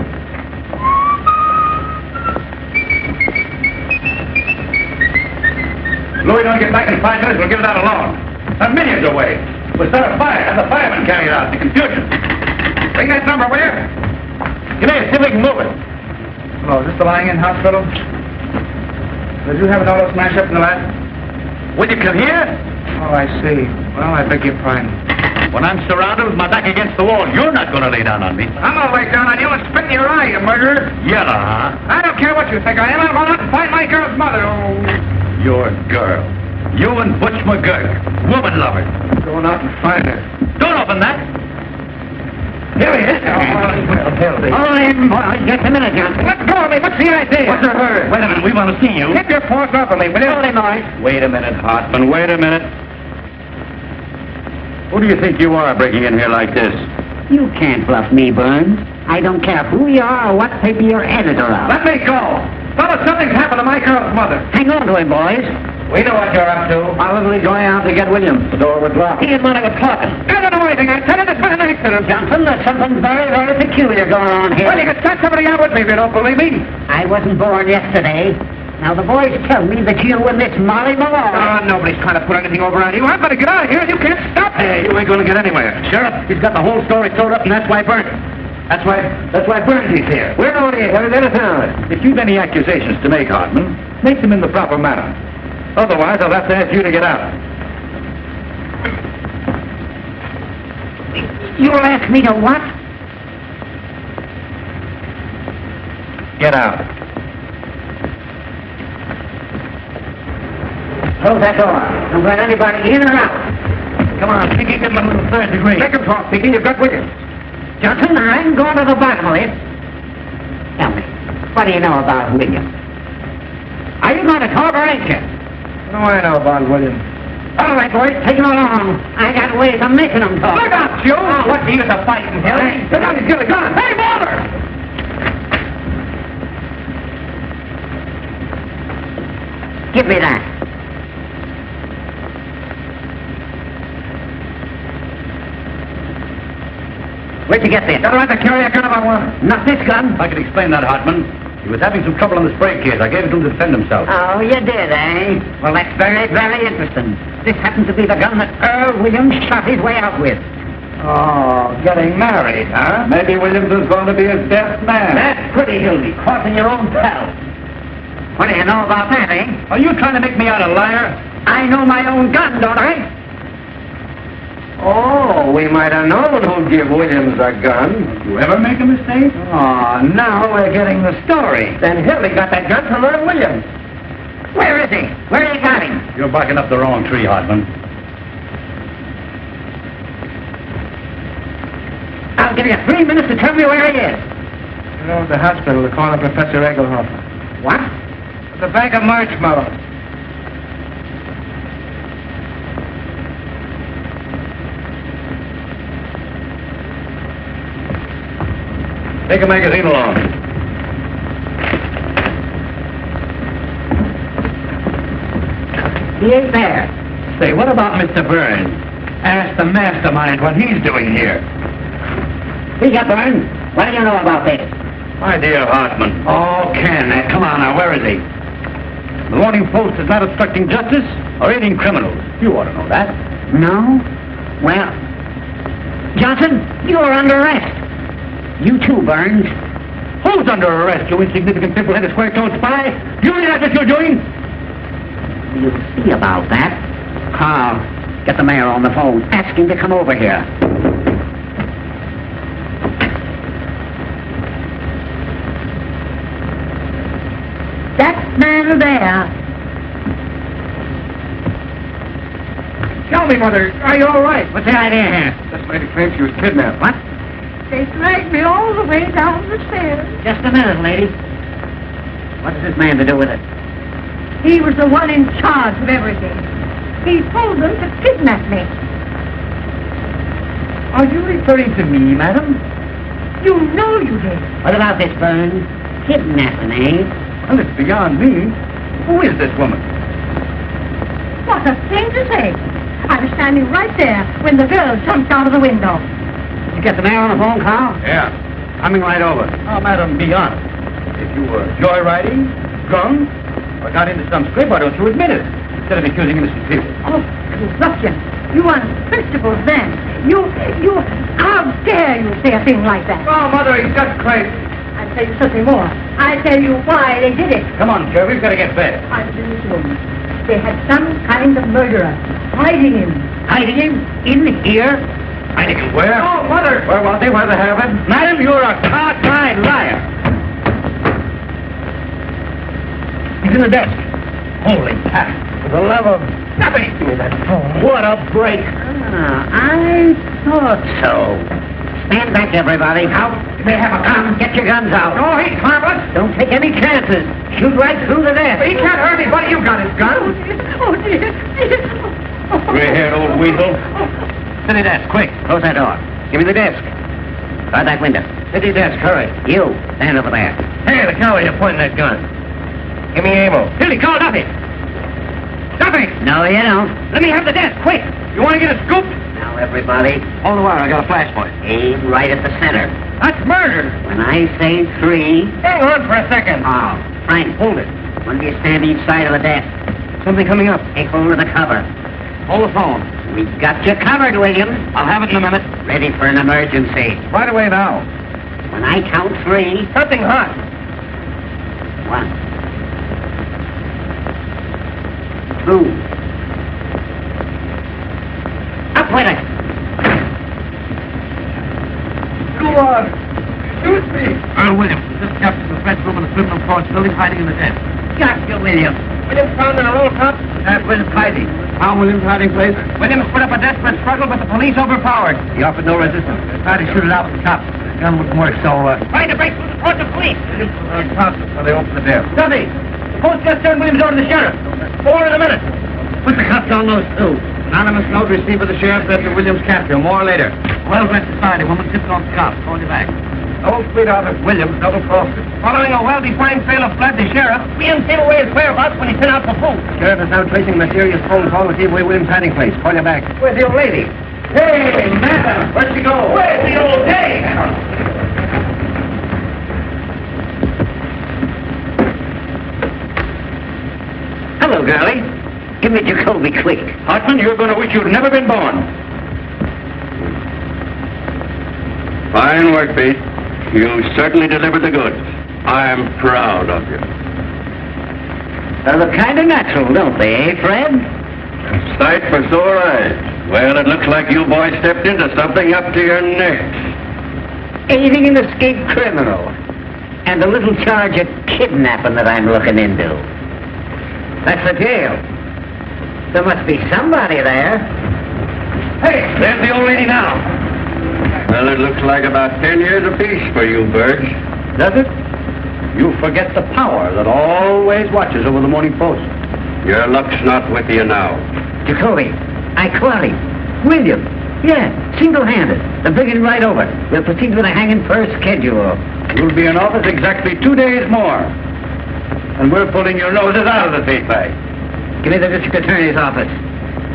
S2: Louis don't get back in 5 minutes, we'll give it out alone. A million's away. We'll start a fire, have the firemen carry it out. The confusion. Ring that number, will you? Come here, see if we can move it.
S6: Hello, is this the lying-in hospital? Did you have an auto smash up in the last?
S2: Would you come here?
S6: Oh, I see. Well, I beg your pardon.
S2: When I'm surrounded with my back against the wall, you're not going to lay down on me.
S6: I'm gonna lay down on you and spit in your eye, you murderer.
S2: Yellow, huh?
S6: I don't care what you think I am. I'm going out and find my girl's mother. Oh.
S2: Your girl. You and Butch McGurk. Woman lover.
S6: Going out and find her.
S2: Don't open that. Here he is.
S8: All right, boy, just a minute, Johnson.
S6: Let go of me. What's the idea?
S2: What's the hurry? Wait a minute, we want to see you.
S6: Keep your paws off of me, will you?
S8: Hold him, boys.
S2: Wait a minute, Hartman, wait a minute. Who do you think you are breaking in here like this?
S8: You can't bluff me, Burns. I don't care who you are or what paper you're editor of.
S6: Let me go. Fellas, something's happened to my girl's mother.
S8: Hang on to him, boys.
S2: We know what you're up to.
S8: Probably going out to get Williams. The door was locked. He and Monty were talking.
S6: I don't know anything. I tell you, there's been an accident.
S8: Johnson, there's something very, very peculiar going on here.
S6: Well, you can start somebody out with me if you don't believe me.
S8: I wasn't born yesterday. Now, the boys tell me that you and this Molly Malone...
S6: Oh, nobody's trying to put anything over on you. I'm going to get out of here. You can't stop me.
S2: Hey, you ain't going to get anywhere. Sheriff, he's got the whole story sewed up, and that's why Burns. That's why Burnsy's here.
S6: We're going to get it out.
S2: If you've any accusations to make, Hartman, make them in the proper manner. Otherwise, I'll have to ask you to get out.
S8: You'll ask me to what?
S2: Get out.
S8: Close that door. Don't let anybody in or out.
S2: Come on, Pinky, give him a little third degree.
S6: Make him talk, Pinky. You've got Williams.
S8: Johnson, I'm going to the bottom of it. Tell me, what do you know about Williams? Are you going to talk or ain't you?
S6: What do I know about Williams?
S8: All right, boys, take him along. I got ways of making them talk.
S6: Look out, Joe!
S8: Oh, what's the use of fighting, Hilly?
S6: Look out, he's got a gun. Hey, Balder!
S8: Give me that. Where'd you get this?
S6: Don't have to carry a gun if I want it.
S8: Not this gun.
S2: I can explain that, Hartman. He was having some trouble on the spray case. I gave it to him to defend himself.
S8: Oh, you did, eh? Well, that's very, very interesting. This happens to be the gun that Earl Williams shot his way out with.
S6: Oh, getting married, huh?
S2: Maybe Williams is going to be his best man.
S8: That's pretty, Hildy. Caught in your own pal. What do you know about that, eh?
S2: Are you trying to make me out a liar?
S8: I know my own gun, don't I?
S5: Oh, we might have known who'd give Williams a gun.
S2: You ever make a mistake?
S6: Oh, now we're getting the story.
S5: Then Hildy got that gun from Earl Williams.
S8: Where is he? Where you got him?
S2: You're barking up the wrong tree, Hartman.
S8: I'll give you 3 minutes to tell me where he is.
S6: You know, at the hospital, they're calling Professor Egelhofer.
S8: What?
S6: At the Bank of Marshmallows.
S2: Take a magazine along.
S8: He ain't there.
S2: Say, what about Mr. Burns? Ask the mastermind what he's doing here.
S8: He got Burns. What do you know about this?
S2: My dear Hartman. Oh, Ken, come on now, where is he? The Morning Post is not obstructing justice or aiding criminals. You ought to know that.
S8: No? Well, Johnson, you're under arrest. You too, Burns.
S1: Who's under arrest, you insignificant, simple-headed, square-toed spy? You realize what you're doing?
S8: You'll see about that. Carl, get the mayor on the phone. Ask him to come over here. That man there.
S6: Tell me, Mother, are you all right?
S8: What's the idea here?
S6: This lady claims she was kidnapped.
S8: What?
S7: They dragged me all the way down the stairs.
S8: Just a minute, lady. What has this man to do with it?
S7: He was the one in charge of everything. He told them to kidnap me.
S1: Are you referring to me, madam?
S7: You know you did.
S8: What about this, Burns? Kidnapping, eh?
S1: Well, it's beyond me. Who is this woman?
S7: What a thing to say. I was standing right there when the girl jumped out of the window.
S8: You get the mayor on the phone, Carl?
S1: Yeah, coming right over. Oh, madam, be honest. If you were joyriding, drunk, or got into some scrape, why don't you admit it? Instead of accusing innocent people.
S7: Oh, you ruffian. You unprincipled man. How dare you say a thing like that?
S1: Oh, Mother, he's just crazy.
S7: I'll tell you something more. I'll tell you why they did it.
S1: Come on, Kerr, we've got to get bed.
S7: I was in this room. They had some kind of murderer hiding him.
S8: Hiding him? In here?
S1: Hiding him where?
S6: Oh, Mother!
S1: Where was he? Where'd they have him? Madam, you're a cockeyed liar. He's in the desk. Holy cat. For the love of... Nothing. Give me that phone. What a break.
S8: I thought so. Stand back, everybody. Out. They have a gun. Get your guns out.
S6: Oh, he's harmless.
S8: Don't take any chances. Shoot right through the desk.
S6: He can't hurt me, buddy. You got his gun.
S7: Oh, dear.
S1: Gray-haired old weasel. City desk, quick.
S8: Close that door. Give me the desk. Guard that window.
S1: City desk, hurry.
S8: You, stand over there.
S1: Hey, the coward, you're pointing that gun. Give me ammo.
S6: Billy, call Duffy. Duffy!
S8: No, you don't.
S6: Let me have the desk, quick. You want to get a scoop?
S8: Now, everybody,
S1: Hold the wire, I got a flash point.
S8: aim right at the center.
S6: That's murder.
S8: When I say 3...
S6: Hang on for a second.
S8: Oh, Frank, hold it. One of you stand each side of the desk.
S1: Something coming up.
S8: Take hold of the cover.
S1: Hold the phone.
S8: We've got you covered, Williams.
S1: I'll have it in a minute.
S8: Ready for an emergency.
S1: Right away now.
S8: When I count 3...
S6: Something hot.
S8: 1... 2... Up with it!
S6: Go on. Shoot me.
S1: Earl Williams, this captain of the French room in the criminal court building hiding in the desk.
S8: Got you, Williams.
S6: Williams found in a rolltop.
S1: That's Williams hiding. Found Williams hiding place.
S6: Williams put up a desperate struggle, but the police overpowered.
S1: He offered no resistance. They tried to shoot it out with the cops. The gun wouldn't work, so,
S6: Trying to break through the court of police.
S1: so they opened the door.
S6: Duffy, the post just turned Williams over to the sheriff. 4 in a minute.
S1: Put the cuffs on those two. Anonymous note received by the sheriff after Williams' capture. More later. Well-dressed society woman tipped off the cops. Called you back. Old sweetheart of Williams double-crossed it.
S6: Following a well-defined trail of blood, the sheriff, Williams gave away his whereabouts when he sent out for food.
S1: Sheriff is now tracing a mysterious phone call to give away Williams' hiding place. Call you back.
S6: Where's the old lady?
S1: Hey, madam! Where'd she go?
S6: Where's the old lady?
S8: Hello, girlie. Give me Jacoby quick.
S1: Hartman, you're going to wish you'd never been born.
S3: Fine work, Pete. You certainly delivered the goods. I'm proud of you.
S8: They look kind of natural, don't they, eh, Fred?
S3: Sight for sore eyes. Well, it looks like you boys stepped into something up to your necks.
S8: Aiding an escaped criminal. And a little charge of kidnapping that I'm looking into. That's the jail. There must be somebody there.
S1: Hey, there's the old lady now.
S3: Well, it looks like about 10 years apiece for you, Birch.
S1: Does it? You forget the power that always watches over the Morning Post.
S3: Your luck's not with you now.
S8: Jacoby, I caught him. William. Yeah, single-handed. I'm bringing him right over. We'll proceed with a hanging per schedule.
S1: You'll be in office exactly 2 days more. And we're pulling your noses out of the tape bag.
S8: Give me the district attorney's office.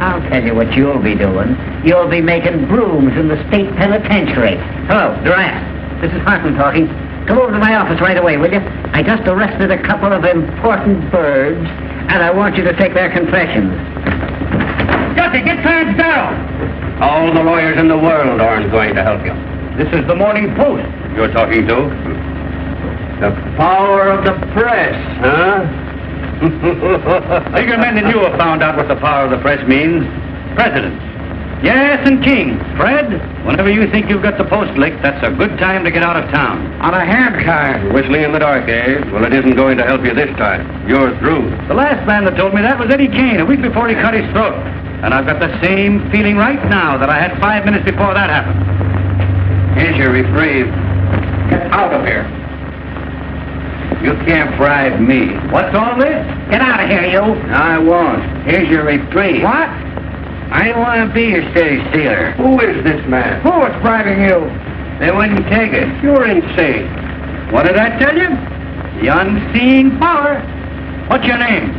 S8: I'll tell you what you'll be doing. You'll be making brooms in the state penitentiary. Hello, Durant. This is Hartman talking. Come over to my office right away, will you? I just arrested a couple of important birds, and I want you to take their confessions.
S6: Jesse, get Clarence Darrow.
S10: All the lawyers in the world aren't going to help you.
S11: This is the Morning Post.
S10: You're talking to? The power of the press, huh? Bigger men than you have found out what the power of the press means. Presidents. Yes, and kings. Fred, whenever you think you've got the post licked, that's a good time to get out of town.
S6: On a hand car.
S10: Whistling in the dark, eh? Well, it isn't going to help you this time. You're through. The last man that told me that was Eddie Kane a week before he cut his throat. And I've got the same feeling right now that I had 5 minutes before that happened. Here's your reprieve. Get out of here. You can't bribe me. What's all this?
S8: Get out of here, you.
S10: I won't. Here's your reprieve.
S6: What?
S10: I don't want to be your steady stealer. Who is this man?
S6: Who was bribing you?
S10: They wouldn't take it. You're insane. What did I tell you? The unseen power. What's your name?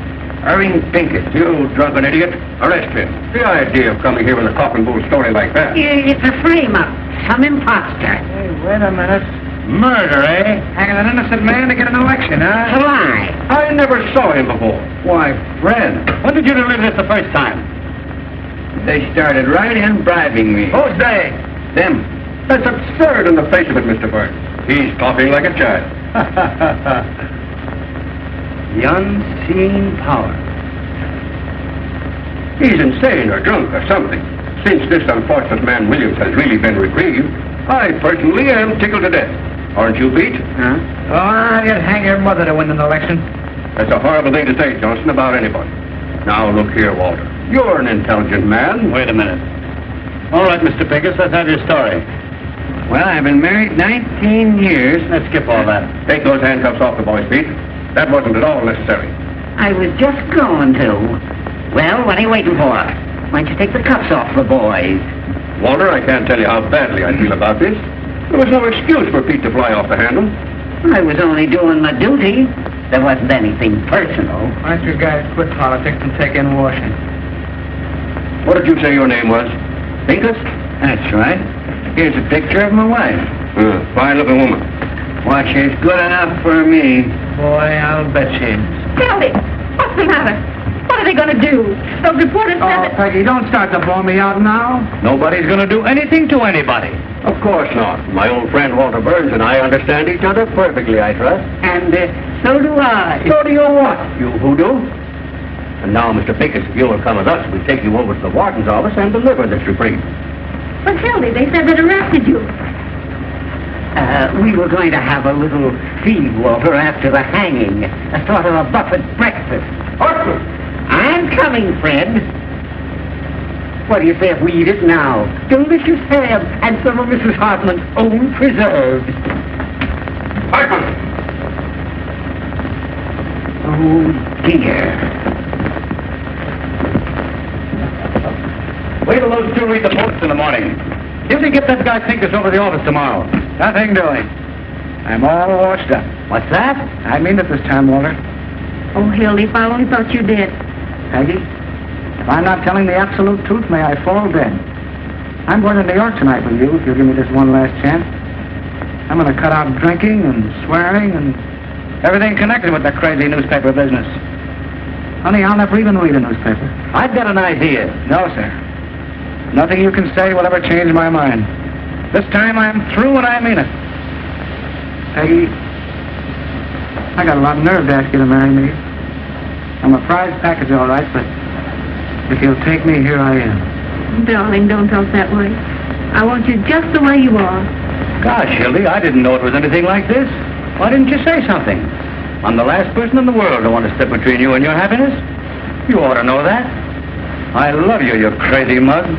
S10: Irving Pinkett. You drunken idiot. Arrest him. The idea of coming here with a cock and bull story like that.
S8: It's a frame-up. Some imposter.
S6: Hey, wait a minute.
S10: Murder, eh?
S6: Hanging an innocent man to get an election, huh?
S8: It's a lie.
S10: I never saw him before. Why, Fred, when did you deliver this the first time? They started right in bribing me. Who's they? Them. That's absurd in the face of it, Mr. Burns. He's talking like a child. The unseen power. He's insane or drunk or something. Since this unfortunate man Williams has really been reprieved, I personally am tickled to death. Aren't you, Pete?
S6: Huh? Oh, you'd hang your mother to win an election.
S10: That's a horrible thing to say, Johnson, about anybody. Now, look here, Walter. You're an intelligent man. Wait a minute. All right, Mr. Pincus, let's have your story. Well, I've been married 19 years. Let's skip all that. Take those handcuffs off the boys, Pete. That wasn't at all necessary.
S8: I was just going to. Well, what are you waiting for? Why don't you take the cuffs off the boys?
S10: Walter, I can't tell you how badly I feel about this. There was no excuse for Pete to fly off the handle.
S8: I was only doing my duty. There wasn't anything personal.
S6: Why don't you guys quit politics and take in washing?
S10: What did you say your name was? Pincus? That's right. Here's a picture of my wife. Fine-looking woman. Why, she's good enough for me. Boy, I'll bet she is.
S7: Hildy, what's the matter? What are they going to do? Those reporters said
S6: Oh,
S7: that...
S6: Peggy, don't start to blow me out now.
S10: Nobody's going to do anything to anybody. Of course not. My old friend Walter Burns and I understand each other perfectly, I trust.
S8: And so do I.
S10: So do you what, you hoodoo? And now, Mr. Pincus, if you will come with us, we'll take you over to the warden's office and deliver this reprieve.
S7: But Hildy, they said they'd arrested you.
S8: We were going to have a little feed, Walter, after the hanging. A sort of a buffet breakfast.
S10: Horton!
S8: I'm coming, Fred. What do you say if we eat it now? Delicious ham and some of Mrs. Hartman's own preserves.
S10: Hartman!
S8: Oh, dear.
S10: Wait till those two read the Post in the morning. Usually get that guy Pincus over to the office tomorrow.
S6: Nothing doing. I'm all washed up.
S10: What's that?
S6: I mean it this time, Walter.
S7: Oh, Hildy, if I only thought you did.
S6: Peggy, if I'm not telling the absolute truth, may I fall dead. I'm going to New York tonight with you if you'll give me this one last chance. I'm going to cut out drinking and swearing and everything connected with that crazy newspaper business. Honey, I'll never even read a newspaper.
S10: I've got an idea.
S6: No, sir. Nothing you can say will ever change my mind. This time I'm through and I mean it. Peggy, I got a lot of nerve to ask you to marry me. I'm a prize package, all right, but if you'll take me, here I am.
S7: Darling, don't talk that way. I want you just the way you are.
S10: Gosh, Hildy, I didn't know it was anything like this. Why didn't you say something? I'm the last person in the world to want to step between you and your happiness. You ought to know that. I love you, you crazy mug.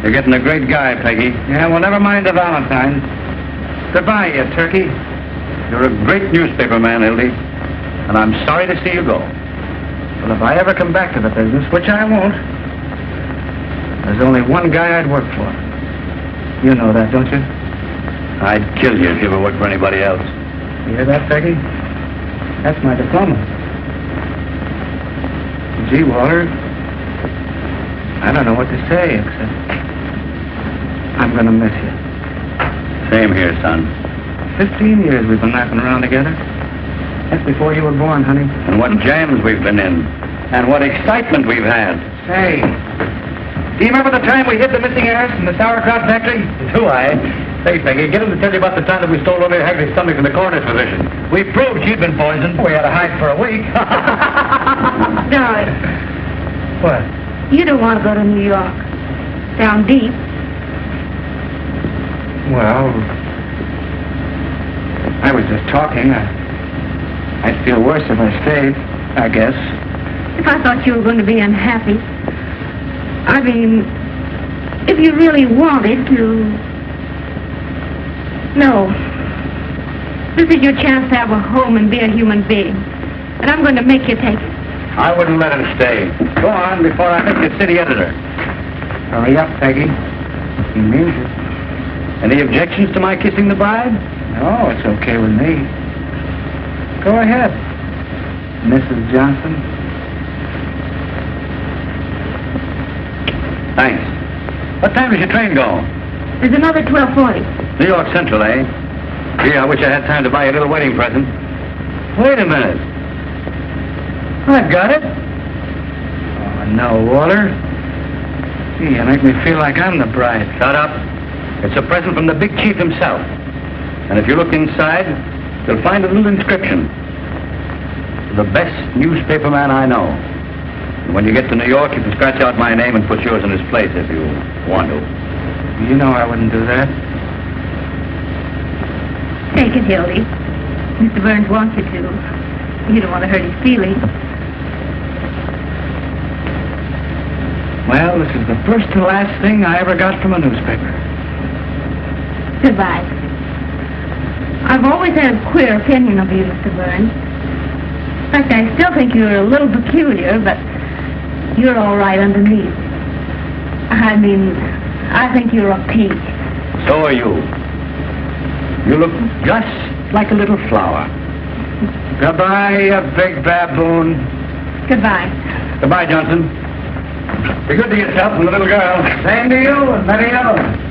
S10: You're getting a great guy, Peggy.
S6: Yeah, well, never mind the Valentine. Goodbye, you turkey.
S10: You're a great newspaper man, Hildy, and I'm sorry to see you go.
S6: But if I ever come back to the business, which I won't, there's only one guy I'd work for. You know that, don't you?
S10: I'd kill you if you ever worked for anybody else.
S6: You hear that, Peggy? That's my diploma. Gee, Walter, I don't know what to say, except I'm going to miss you.
S10: Same here, son.
S6: 15 years we've been laughing around together. That's before you were born, honey.
S10: And what jams we've been in. And what excitement we've had.
S6: Say,
S10: Do you remember the time we hid the missing heiress in the sauerkraut factory? Do I? Say, Peggy, get him to tell you about the time that we stole O'Leary Hagley's stomach in the coroner's physician. We proved she'd been poisoned. We had to hide for a week.
S7: Darling,
S10: What?
S7: you don't want to go to New York. Down deep.
S6: Well, I was just talking. I'd feel worse if I stayed, I guess.
S7: If I thought you were going to be unhappy. I mean, if you really wanted to... No. This is your chance to have a home and be a human being. And I'm going to make you take it.
S10: I wouldn't let him stay. Go on before I make you city editor.
S6: Hurry up, Peggy. He means it.
S10: Any objections to my kissing the bride?
S6: No, it's okay with me. Go ahead, Mrs. Johnson.
S10: Thanks. What time does your train go?
S7: There's another 12:40.
S10: New York Central, eh? Gee, I wish I had time to buy you a little wedding present. Wait a minute. I've got it.
S6: Oh, no, Walter. Gee, you make me feel like I'm the bride.
S10: Shut up. It's a present from the big chief himself. And if you look inside, you'll find a little inscription. The best newspaper man I know. And when you get to New York, you can scratch out my name and put yours in his place if you want to.
S6: You know I wouldn't do that.
S7: Take it, Hildy. Mr. Burns wants you to. You don't want to hurt his feelings.
S6: Well, this is the first and last thing I ever got from a newspaper.
S7: Goodbye. I've always had a queer opinion of you, Mr. Burns. In fact, I still think you're a little peculiar, but you're all right underneath. I mean, I think you're a peach.
S10: So are you. You look just like a little flower.
S6: Goodbye, you big baboon.
S7: Goodbye.
S10: Goodbye, Johnson. Be good to yourself and the little girl.
S6: Same to you and many others.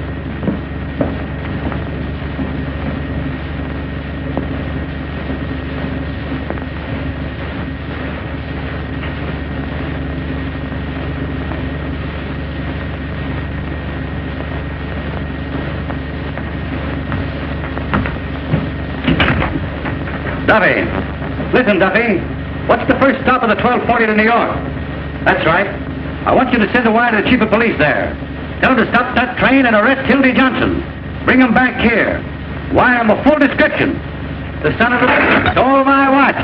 S10: Duffy. Listen, Duffy. What's the first stop of the 12:40 to New York? That's right. I want you to send a wire to the chief of police there. Tell him to stop that train and arrest Hildy Johnson. Bring him back here. Wire him a full description. The son of a... Stole my watch.